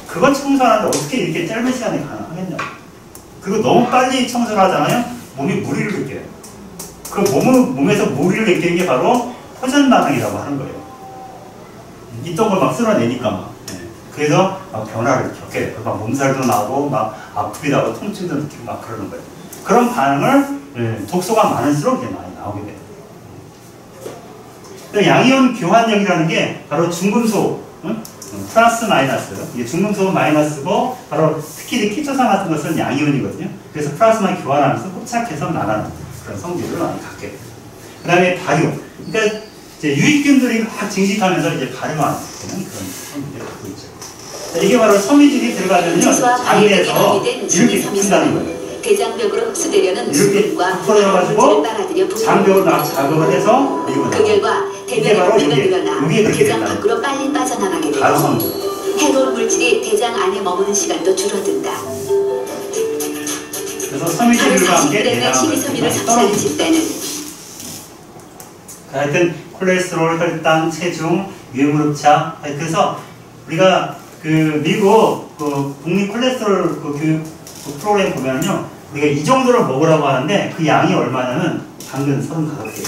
그거 청소하는데 어떻게 이렇게 짧은 시간에 가능하겠냐고. 그리고 너무 빨리 청소를 하잖아요. 몸이 무리를 느껴요. 그 몸에서 무리를 느끼는 게 바로 호전 반응이라고 하는 거예요. 있던 걸 막 쓸어내니까 막. 네. 그래서 막 변화를 겪게 돼요. 막 몸살도 나고 막 아프기도 하고 통증도 느끼고 막 그러는 거예요. 그런 반응을 독소가 많을수록 이제 많이 나오게 돼요. 양이온 교환력이라는 게 바로 중금속, 플러스 마이너스. 이게 중금속은 마이너스고 바로 특히 키토산 같은 것은 양이온이거든요. 그래서 플러스만 교환하면서 흡착해서 나가는 그런 성질을 많이 갖게 돼요. 그 다음에 발효. 그러니까 이제 유익균들이 막 증식하면서 이제 발효하는 그런 성질을 갖고 있죠. 자, 이게 바로 섬유질이 들어가면요 장내에서 이렇게 흡수한다는 거예요. 대장벽으로 흡수되려는 이렇게 수분과 흡수해가지고 장벽을 막 자극을 해서 그 결과 대변의 부피가 늘어나 대장 밖으로 빨리 빠져나가게 되고 해로운 물질이 대장 안에 머무는 시간도 줄어든다. 그래서 섬유질과 함께 대장의 식이섬유를 섭취하는 집단은 하여튼 콜레스테롤, 혈당, 체중, 유해물흡착. 그래서 우리가 그 미국 그 국립 콜레스테롤 그 프로그램 보면요 우리가 이 정도를 먹으라고 하는데 그 양이 얼마냐면 당근 35개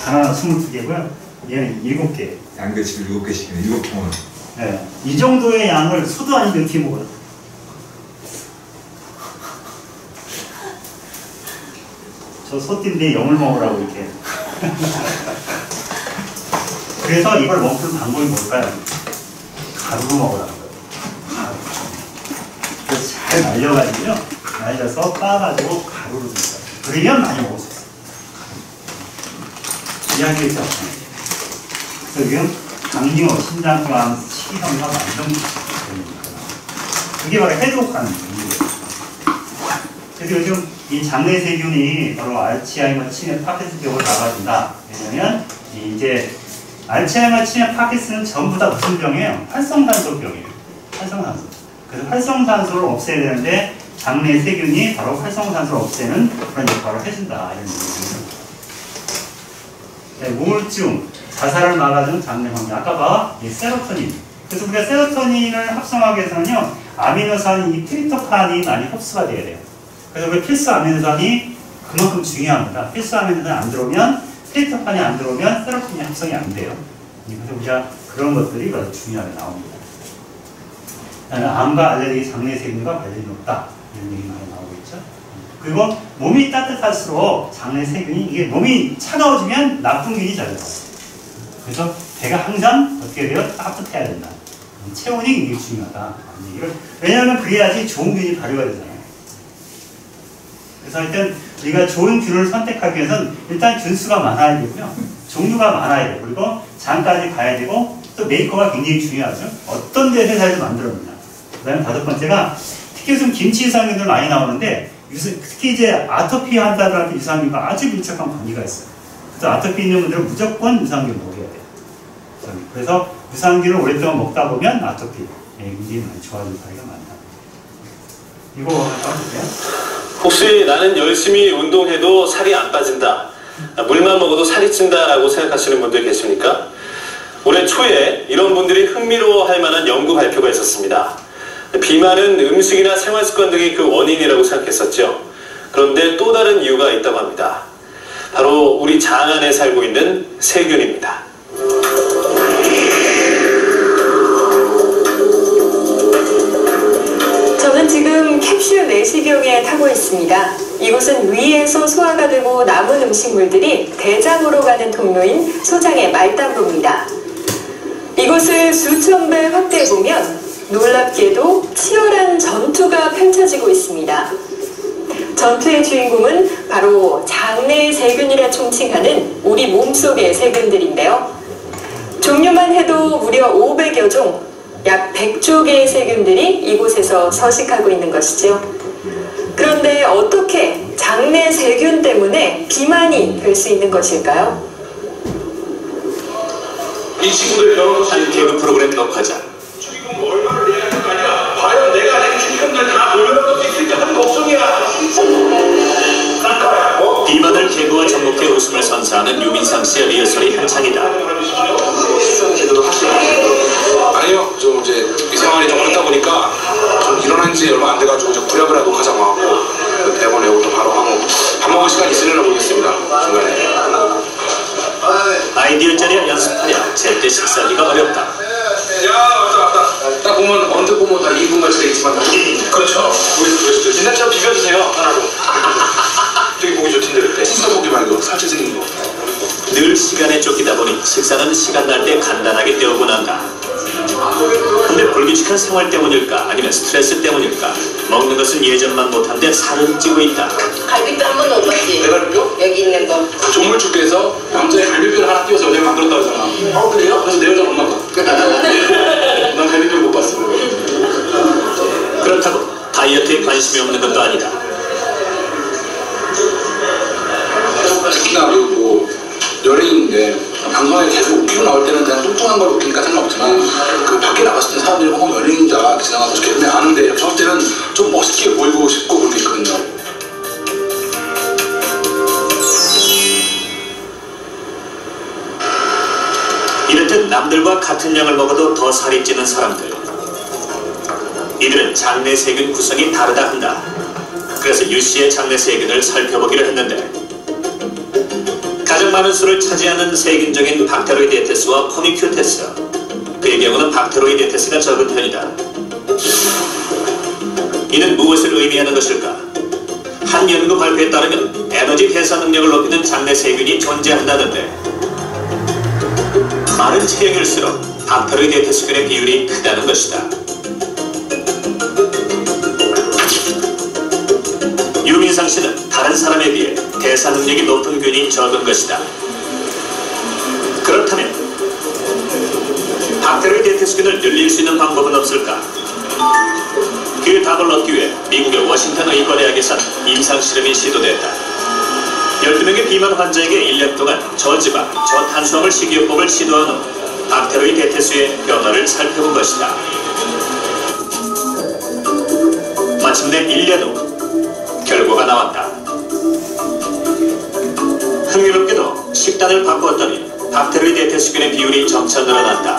바나나 22개고요 얘는 7개 양배추를 7개씩이네 7통을. 네, 이 정도의 양을 소도 아니고 이렇게 먹어요. 저 소띠인데 영을 먹으라고 이렇게 그래서 이걸 먹는 방법이 뭘까요? 가루로 먹으라고 잘 말려가지고요. 말려서 빻아가지고 가루로 드세요. 그러면 많이 먹을 수 있어요. 이야기했죠. 그래서 지금 당뇨, 심장암, 식이섬유가 완전 됩니다. 그게 바로 해독하는 거예요. 그래서 요즘 이 장내 세균이 바로 알츠하이머, 치매, 파킨슨병을 막아준다. 왜냐면 이제 알츠하이머, 치매, 파킨슨은 전부 다 무슨 병이에요? 활성산소병이에요. 활성산소. 그래서 활성산소를 없애야 되는데 장내 세균이 바로 활성산소를 없애는 그런 역할을 해준다. 이런 얘기입니다. 네, 우울증, 자살을 막아주는 장내 환경. 아까 봐, 세로토닌. 그래서 우리가 세로토닌을 합성하기 위해서는요, 아미노산 이 트립토판이 많이 흡수가 돼야 돼요. 그래서 그 필수 아미노산이 그만큼 중요합니다. 필수 아미노산이 안 들어오면, 트립토판이 안 들어오면 세로토닌 합성이 안 돼요. 그래서 우리가 그런 것들이 아주 중요하게 나옵니다. 암과 알레르기, 장내 세균과 관련이 높다. 이런 얘기 많이 나오고 있죠. 그리고 몸이 따뜻할수록 장내 세균이, 이게 몸이 차가워지면 나쁜 균이 잘 들어가요. 그래서 배가 항상 어떻게 돼요? 따뜻해야 된다. 체온이 굉장히 중요하다. 왜냐하면 그래야지 좋은 균이 발효가 되잖아요. 그래서 일단 우리가 좋은 균을 선택하기 위해서는 일단 균수가 많아야 되고요. 종류가 많아야 되고, 그리고 장까지 가야 되고, 또 메이커가 굉장히 중요하죠. 어떤 데 회사에서 만들었느냐. 그 다음에 5번째가 특히 요즘 김치 유산균들 많이 나오는데 특히 이제 아토피 환자들한테 유산균과 아주 밀접한 관계가 있어요. 그래서 아토피 있는 분들은 무조건 유산균 먹여야 돼요. 그래서 유산균을 오랫동안 먹다 보면 아토피 굉장히 많이 좋아질 사례가 많다. 이거 봐주세요. 혹시 나는 열심히 운동해도 살이 안 빠진다, 물만 먹어도 살이 찐다라고 생각하시는 분들 계십니까? 올해 초에 이런 분들이 흥미로워할 만한 연구 발표가 있었습니다. 비만은 음식이나 생활습관 등이 그 원인이라고 생각했었죠. 그런데 또 다른 이유가 있다고 합니다. 바로 우리 장 안에 살고 있는 세균입니다. 저는 지금 캡슐 내시경에 타고 있습니다. 이곳은 위에서 소화가 되고 남은 음식물들이 대장으로 가는 통로인 소장의 말단부입니다. 이곳을 수천 배 확대해보면 놀랍게도 치열한 전투가 펼쳐지고 있습니다. 전투의 주인공은 바로 장내 세균이라 총칭하는 우리 몸속의 세균들인데요. 종류만 해도 무려 500여 종, 약 100조 개의 세균들이 이곳에서 서식하고 있는 것이죠. 그런데 어떻게 장내 세균 때문에 비만이 될 수 있는 것일까요? 이 친구들 한 개그 프로그램 녹화장. 축의금 얼마를 내야 할 거 아니야? 과연 내가 낸 축의금들 다 돌려받을 수 있을까 하는 걱정이야. 비만을 개그와 접목해 웃음을 선사하는 유민상 씨의 리허설이 한창이다. 제대로 하시나요? 아니요, 좀 이제 이 생활이 좀 어렵다 보니까 좀 일어난 지 얼마 안 돼가지고 저 구력을 녹화장 와갖고 대본 외우고 또 바로 하고 밥 먹을 시간 있으려나 모르겠습니다. 중간에. 아이디어 짜려 연습하랴 제때 식사하기가 어렵다. 야, 왔다. 딱 보면 언뜻 보면 다 2분 같이 돼 있지만 그렇죠. 우리 진짜처럼 비벼주세요. 하나로. 되게 보기 좋던데 그때. 진짜 보기 말고 살짝 생긴 거. 늘 시간에 쫓기다 보니 식사는 시간 날 때 간단하게 때우고 난다. 근데 불규칙한 생활 때문일까 아니면 스트레스 때문일까 먹는 것은 예전만 못한데 살은 찌고 있다. 갈비뼈 한 번도 못 봤지? 내 갈비뼈? 여기 있는 거. 조물주께서 남자의 갈비뼈를 하나 띄워서 여자를 만들었다고 하잖아. 그래요? 그래서 내 여자 못 만나. 난 갈비뼈를 못 봤어. 그렇다고 다이어트에 관심이 없는 것도 아니다. 특히나 뭐 연예인인데 방송에 계속 웃기고 나올 때는 그냥 뚱뚱한 걸 웃기니까 상관없지만 그 밖에 나갔을 때 사람들이 연예인자 이렇게 지나가서 걔네 아는데 저 때는 좀 멋있게 보이고 싶고 그런 게 있거든요. 이렇듯 남들과 같은 양을 먹어도 더 살이 찌는 사람들. 이들은 장내 세균 구성이 다르다 한다. 그래서 유 씨의 장내 세균을 살펴보기로 했는데 가장 많은 수를 차지하는 세균적인 박테로이데테스와 포미큐테스, 그의 경우는 박테로이데테스가 적은 편이다. 이는 무엇을 의미하는 것일까? 한 연구 발표에 따르면 에너지 대사 능력을 높이는 장내 세균이 존재한다는데 많은 체형일수록 박테로이데테스균의 비율이 크다는 것이다. 유민상 씨는 다른 사람에 비해 대사 능력이 높은 균이 적은 것이다. 그렇다면 박테로이데테스균을 늘릴 수 있는 방법은 없을까? 그 답을 얻기 위해 미국의 워싱턴 의과대학에서 임상 실험이 시도됐다. 12명의 비만 환자에게 1년 동안 저지방, 저탄수화물 식이요법을 시도한 후 박테로이데테스의 변화를 살펴본 것이다. 마침내 1년 후 결과가 나왔다. 흥미롭게도 식단을 바꾸었더니 박테로이데테스균의 비율이 점차 늘어났다.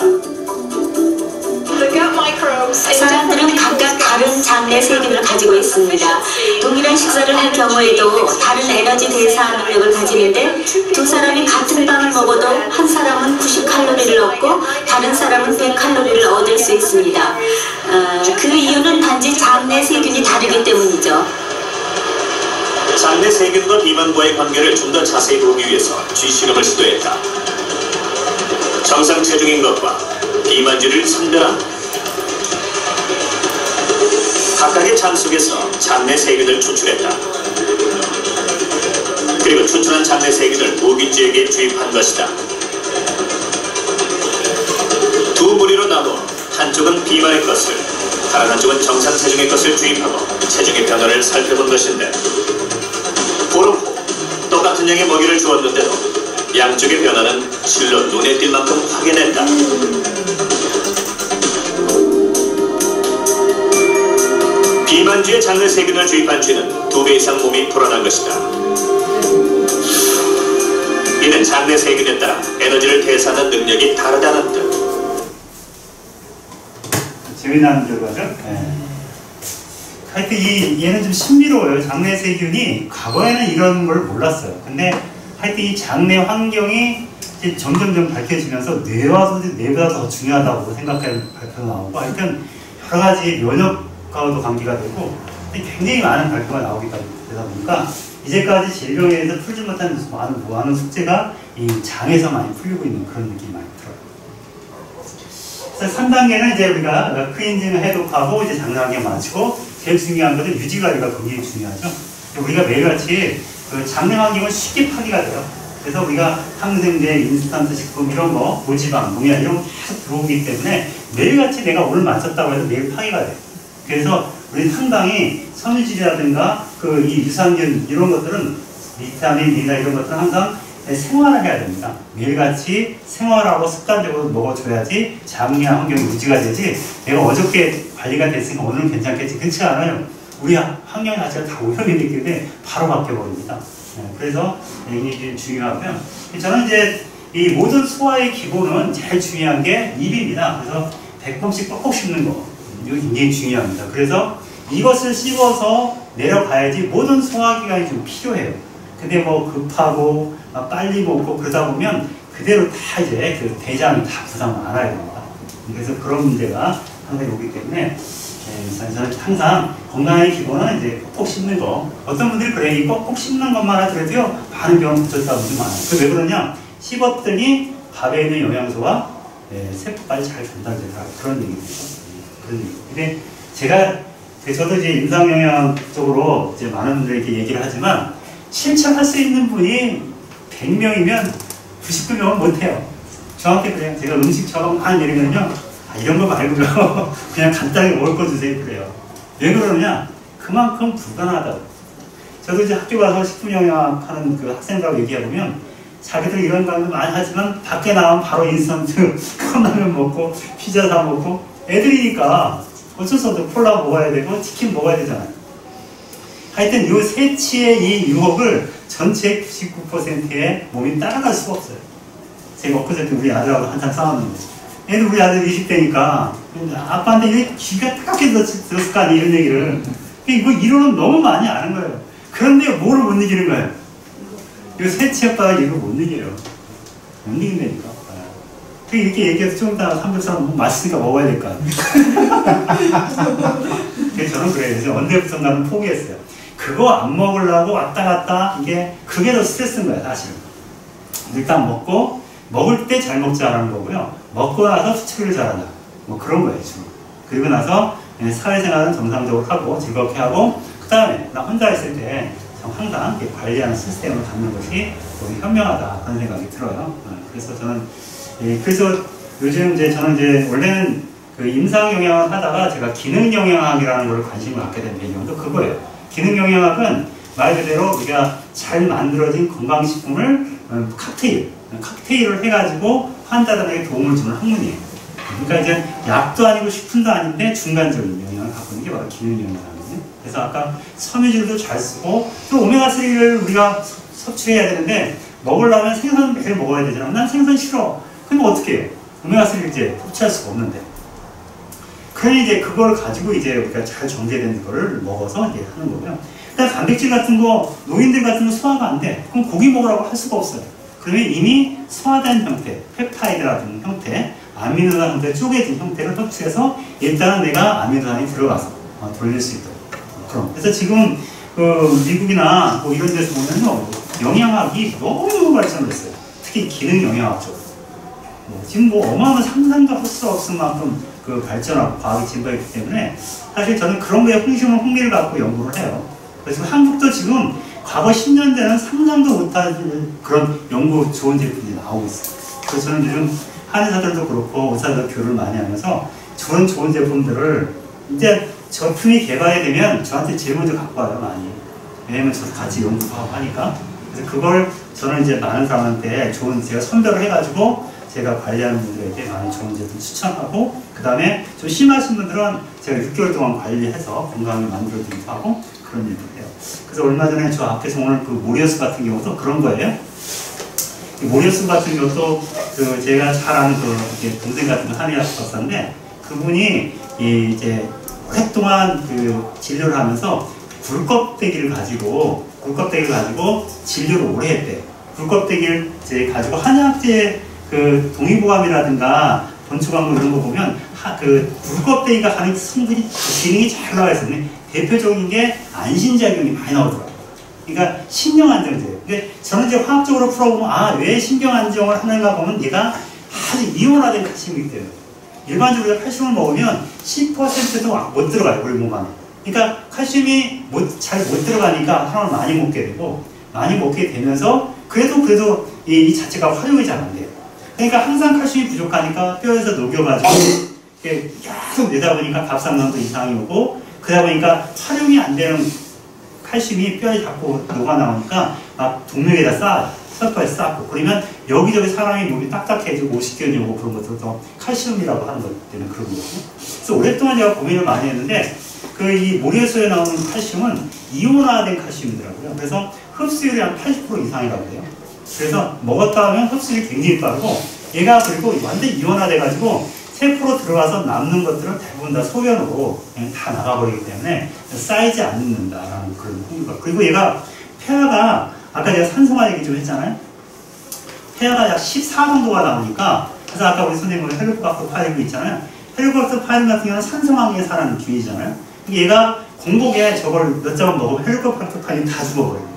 사람들은 각각 다른 장내 세균을 가지고 있습니다. 동일한 식사를 할 경우에도 다른 에너지 대사 능력을 가지는데 두 사람이 같은 빵을 먹어도 한 사람은 90칼로리를 얻고 다른 사람은 100칼로리를 얻을 수 있습니다. 그 이유는 단지 장내 세균이 다르기 때문이죠. 장내 세균과 비만과의 관계를 좀 더 자세히 보기 위해서 쥐실험을 시도했다. 정상 체중인 것과 비만주를 선별한 각각의 장 속에서 장내 세균을 추출했다. 그리고 추출한 장내 세균을 무균주에게 주입한 것이다. 두 무리로 나눠 한쪽은 비만의 것을, 다른 한쪽은 정상 체중의 것을 주입하고 체중의 변화를 살펴본 것인데 보름 후 똑같은 양의 먹이를 주었는데도 양쪽의 변화는 실로 눈에 띌 만큼 확연했다. 비만주의 장내 세균을 주입한 쥐는 2배 이상 몸이 불어난 것이다. 이는 장내 세균에 따라 에너지를 대사하는 능력이 다르다는 뜻. 재미난 결과죠? 네. 하여튼 얘는 좀 신비로워요. 장내 세균이 과거에는 이런 걸 몰랐어요. 근데 하여튼 이 장내 환경이 이제 점점 밝혀지면서 뇌보다 더 중요하다고 생각하는 발표가 나오고 하여튼 여러 가지 면역과도 관계가 되고 굉장히 많은 발표가 나오게 되다 보니까 이제까지 질병에 대해서 풀지 못한 많은 숙제가 이 장에서 많이 풀리고 있는 그런 느낌이 많이 들어요. 그래서 3단계는 이제 우리가 크린징을 해독하고 이제 장내 환경 마치고 제일 중요한 것은 유지 관리가 굉장히 중요하죠. 우리가 매일같이 그 장내 환경은 쉽게 파괴가 돼요. 그래서 우리가 항생제, 인스턴트 식품 이런 거, 고지방, 농약 이런 거 계속 들어오기 때문에 매일같이 내가 오늘 마셨다고 해서 매일 파괴가 돼요. 그래서 우리 상당히 섬유질이라든가 그 이 유산균 이런 것들은 비타민, 미네랄 이런 것들은 항상 생활을 해야 됩니다. 매일같이 생활하고 습관적으로 먹어줘야지 장내 환경이 유지가 되지 내가 어저께 관리가 됐으니까 오늘은 괜찮겠지. 그렇지 않아요. 우리 환경 자체가 다 오염이 됐기 때문에 바로 바뀌어버립니다. 그래서 이게 중요하고요. 저는 이제 이 모든 소화의 기본은 제일 중요한 게 입입니다. 그래서 100번씩 꼭꼭 씹는 거. 이거 굉장히 중요합니다. 그래서 이것을 씹어서 내려가야지 모든 소화기관이 좀 필요해요. 근데 뭐 급하고 빨리 먹고 그러다 보면 그대로 다 이제 그 대장이 다 부상을 안아야 됩니다. 그래서 그런 문제가 상당히 오기 때문에 저는 항상 건강의 기본은 이제 꼭꼭 씹는 거. 어떤 분들이 그래, 이 꼭꼭 씹는 것만 하더라도요, 많은 병을 붙였다는 분들이 많아요. 왜 그러냐? 씹었더니 밥에 있는 영양소가 세포까지 잘 전달되더라. 그런 얘기죠. 그런 얘기. 근데 저도 이제 임상영양 쪽으로 이제 많은 분들에게 얘기를 하지만, 실천할 수 있는 분이 100명이면 99명은 못해요. 저한테 그래요. 제가 음식처럼 막 내리면요, 이런 거 말고요. 그냥 간단하게 먹을 거 주세요. 그래요. 왜 그러느냐? 그만큼 불가능하다고. 저도 이제 학교 가서 식품영양 하는 그 학생들하고 얘기해보면 자기들 이런 강의도 많이 하지만 밖에 나오면 바로 인스턴트 컵라면 먹고 피자 사 먹고 애들이니까 어쩔 수 없어. 콜라 먹어야 되고 치킨 먹어야 되잖아요. 하여튼 요 세치의 이 유혹을 전체 99%의 몸이 따라갈 수가 없어요. 제가 엊그제 우리 아들하고 한참 싸웠는데 얘는 우리 아들 20대니까 아빠한테 이게 귀가 따갑게 들었을 거 아니에요, 이런 얘기를. 이거 이론은 너무 많이 아는 거예요. 그런데 뭐를 못 이기는 거예요? 이 세치 아빠가 이거 못 이겨요. 못 이긴다니까. 이렇게 얘기해서 좀 이따가 삼겹살 맛있으니까 먹어야 될 거 아니에요. 그래서 저는 그래요. 그래서 언제부턴가는 포기했어요. 그거 안 먹으려고 왔다 갔다 그게 더 스트레스인 거예요, 사실은. 일단 먹을 때 잘 먹지 않는 거고요. 먹고 나서 수치를 잘하자. 뭐 그런 거예요, 지금. 그리고 나서 사회생활은 정상적으로 하고 즐겁게 하고 그 다음에 나 혼자 있을 때 항상 관리하는 시스템을 갖는 것이 현명하다 그런 생각이 들어요. 그래서 저는 그래서 요즘 저는 원래는 그 임상영양을 하다가 제가 기능영양학이라는 걸 관심을 갖게 된 배경도 그거예요. 기능영양학은 말 그대로 우리가 잘 만들어진 건강식품을 칵테일을 해가지고 환자들에게 도움을 주는 학문이에요. 그러니까 이제 약도 아니고 식품도 아닌데 중간적인 영양을 갖고 있는 게 바로 기능영양학이거든요. 그래서 아까 섬유질도 잘 쓰고 또 오메가3를 우리가 섭취해야 되는데 먹으려면 생선 매일 먹어야 되잖아. 난 생선 싫어. 그럼 어떻게 해요? 오메가3를 이제 섭취할 수가 없는데. 그러니 이제 그걸 가지고 이제 우리가 잘 정제된 거를 먹어서 이제 하는 거고요. 그다음 단백질 같은 거, 노인들 같은 거 소화가 안 돼. 그럼 고기 먹으라고 할 수가 없어요. 그러면 이미 소화된 형태, 펩타이드라는 형태, 아미노산 형태 쪼개진 형태를 섭취해서 일단은 내가 아미노산이 들어가서 돌릴 수 있도록. 그래서 지금 미국이나 뭐 이런 데서 보면요, 영양학이 너무 발전을 했어요. 특히 기능 영양학 쪽으로. 지금 어마어마한 상상도 할 수 없을 만큼 발전하고 과학이 진보했기 때문에 사실 저는 그런 거에 흥미를 갖고 연구를 해요. 그래서 한국도 지금 과거 10년 전에는 상상도 못할 그런 연구 좋은 제품들이 나오고 있어요. 그래서 저는 요즘 한의사들도 그렇고 의사들 교류를 많이 하면서 좋은 제품들을 이제 제품이 개발이 되면 저한테 제일 먼저 갖고 와요, 많이. 왜냐면 저도 같이 연구도 하고 하니까. 그래서 그걸 저는 이제 많은 사람한테 제가 선별을 해가지고 제가 관리하는 분들에게 많은 좋은 제품 추천하고, 그 다음에 좀 심하신 분들은 제가 6개월 동안 관리해서 건강을 만들어드리기도 하고 그런 일도 해요. 그래서 얼마 전에 저 앞에서 오늘 그 모리어스 같은 경우도 그런 거예요. 모리어스 같은 경우도 제가 잘 아는 동생 같은 한의학 박사인데 그분이 이제 오랫동안 진료를 하면서 굴껍데기를 가지고 진료를 오래 했대요. 굴껍데기를 가지고 한약재 동의보감이라든가 번추광고 이런 거 보면 굴껍데기가 하는 성분이 기능이 잘 나와 있었는데 대표적인 게 안신작용이 많이 나오더라고요. 그러니까 신경안정제예요. 근데 저는 이제 화학적으로 풀어보면 왜 신경안정을 하는가 보면 얘가 아주 이온화된 칼슘이기 때문에 일반적으로 칼슘을 먹으면 10%도 못 들어가요, 우리 몸 안에. 그러니까 칼슘이 잘 못 들어가니까 사람을 많이 먹게 되고, 많이 먹게 되면서 그래도 이 자체가 활용이 잘 안 돼요. 그러니까 항상 칼슘이 부족하니까 뼈에서 녹여가지고 계속 내다 보니까 갑상선도 이상이 오고, 그러다 보니까 활용이 안 되는 칼슘이 뼈에 자꾸 녹아 나오니까 막 동맥에다 쌓아요. 뼈에 쌓고, 그러면 여기저기 사람이 몸이 딱딱해지고 오십견이 오고 그런 것들도 칼슘이라고 하는 것 때문에 그런 거거든요. 그래서 오랫동안 제가 고민을 많이 했는데, 이 모래수에 나오는 칼슘은 이온화된 칼슘이더라고요. 그래서 흡수율이 한 80% 이상이라고 해요. 그래서 먹었다 하면 흡수율이 굉장히 빠르고, 얘가 그리고 완전 이온화돼가지고 세포로 들어가서 남는 것들은 대부분 다 소변으로 그냥 다 나가버리기 때문에 쌓이지 않는다라는 그런 흥미가. 그리고 얘가 폐하가 아까 제가 산소화 얘기 좀 했잖아요. 폐하가 약 14 정도가 나오니까, 그래서 아까 우리 선생님은 헬리코박터 파이브 있잖아요. 헬리코박터 파이브 같은 경우는 산소항에 사는 균이잖아요. 얘가 공복에 저걸 몇 장을 먹으면 헬리코박터 파이브 다 죽어버려요.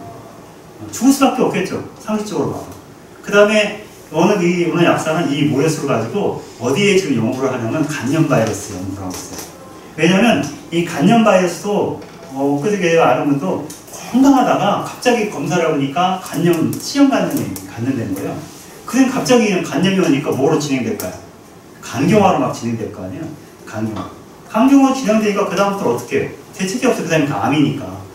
죽을 수밖에 없겠죠. 상식적으로 봐도. 그 다음에 어느 약사는 이 모래수를 가지고 어디에 지금 연구를 하냐면 간염 바이러스 연구를 하고 있어요. 왜냐면 이 간염 바이러스도 그저께 아는 분도 건강하다가 갑자기 검사를 해보니까 C형 간염이 감염된 거예요. 그냥 갑자기 그냥 간염이 오니까 뭐로 진행될까요? 간경화로 막 진행될 거 아니에요? 간경화 진행되니까 그 다음부터 어떻게 해요? 대책이 없어요. 그 다음에 암이니까.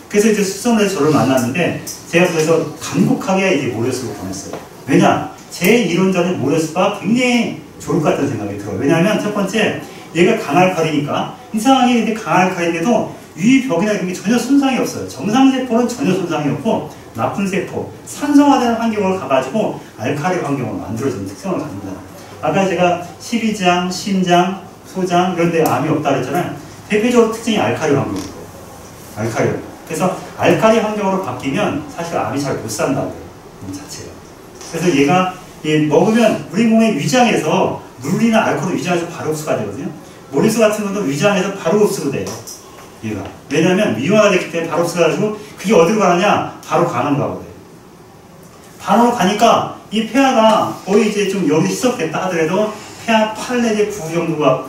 그래서 이제 수선에서 저를 만났는데, 제가 그래서 간곡하게 이제 모래수를 보냈어요. 왜냐? 제 이론전에 모래수가 굉장히 좋을 것 같다는 생각이 들어요. 왜냐하면 첫 번째, 얘가 강알칼이니까, 이상하게 근데 강알칼인데도 유의벽이나 이런 게 전혀 손상이 없어요. 정상세포는 전혀 손상이 없고, 나쁜 세포, 산성화되는 환경을 가가지고 알칼리 환경을 만들어주는 특성을 갖는다. 아까 제가 십이장, 심장, 소장 이런 데 암이 없다 그랬잖아요. 대표적으로 특징이 알칼리 환경이에요. 알칼리. 그래서 알칼리 환경으로 바뀌면 사실 암이 잘 못 산다고 자체가. 그래서 얘가 먹으면 우리 몸의 위장에서 물이나 알코올을 위장해서 바로 흡수가 되거든요. 모래수 같은 것도 위장에서 바로 흡수가 돼요. 얘가. 왜냐하면 미온화가 됐기 때문에 바로 흡수가 가지고 그게 어디로 가느냐? 바로 간으로 가거든요. 간으로 가니까 이 폐하가 거의 이제 좀 여기 희석됐다 하더라도 폐하 8 내지 9 정도가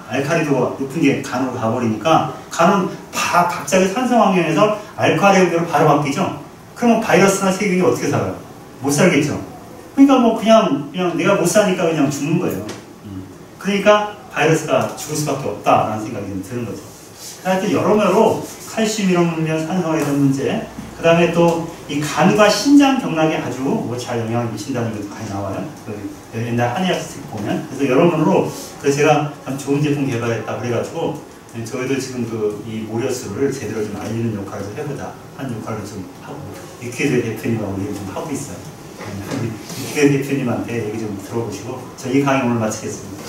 알칼리도가 높은 게 간으로 가버리니까 간은 갑자기 산성 환경에서 알칼리 환경으로 바로 바뀌죠. 그러면 바이러스나 세균이 어떻게 살아요? 못 살겠죠. 그러니까 뭐 그냥 내가 못 사니까 그냥 죽는 거예요. 그러니까 바이러스가 죽을 수밖에 없다라는 생각이 좀 드는 거죠. 하여튼 여러모로 칼슘 이런 문제, 산성화 이런 문제, 그 다음에 또 이 간과 신장 경락에 아주 잘 영향을 미친다는 것도 많이 나와요. 옛날 한의학책 보면. 그래서 여러모로 제가 참 좋은 제품 개발했다 그래가지고 저희도 지금 이 모래수를 제대로 좀 알리는 역할을 해보자 하는 역할을 좀 하고, 유퀴드 대표님하고 얘기 좀 하고 있어요. 유퀴드 대표님한테 얘기 좀 들어보시고, 저 이 강의 오늘 마치겠습니다.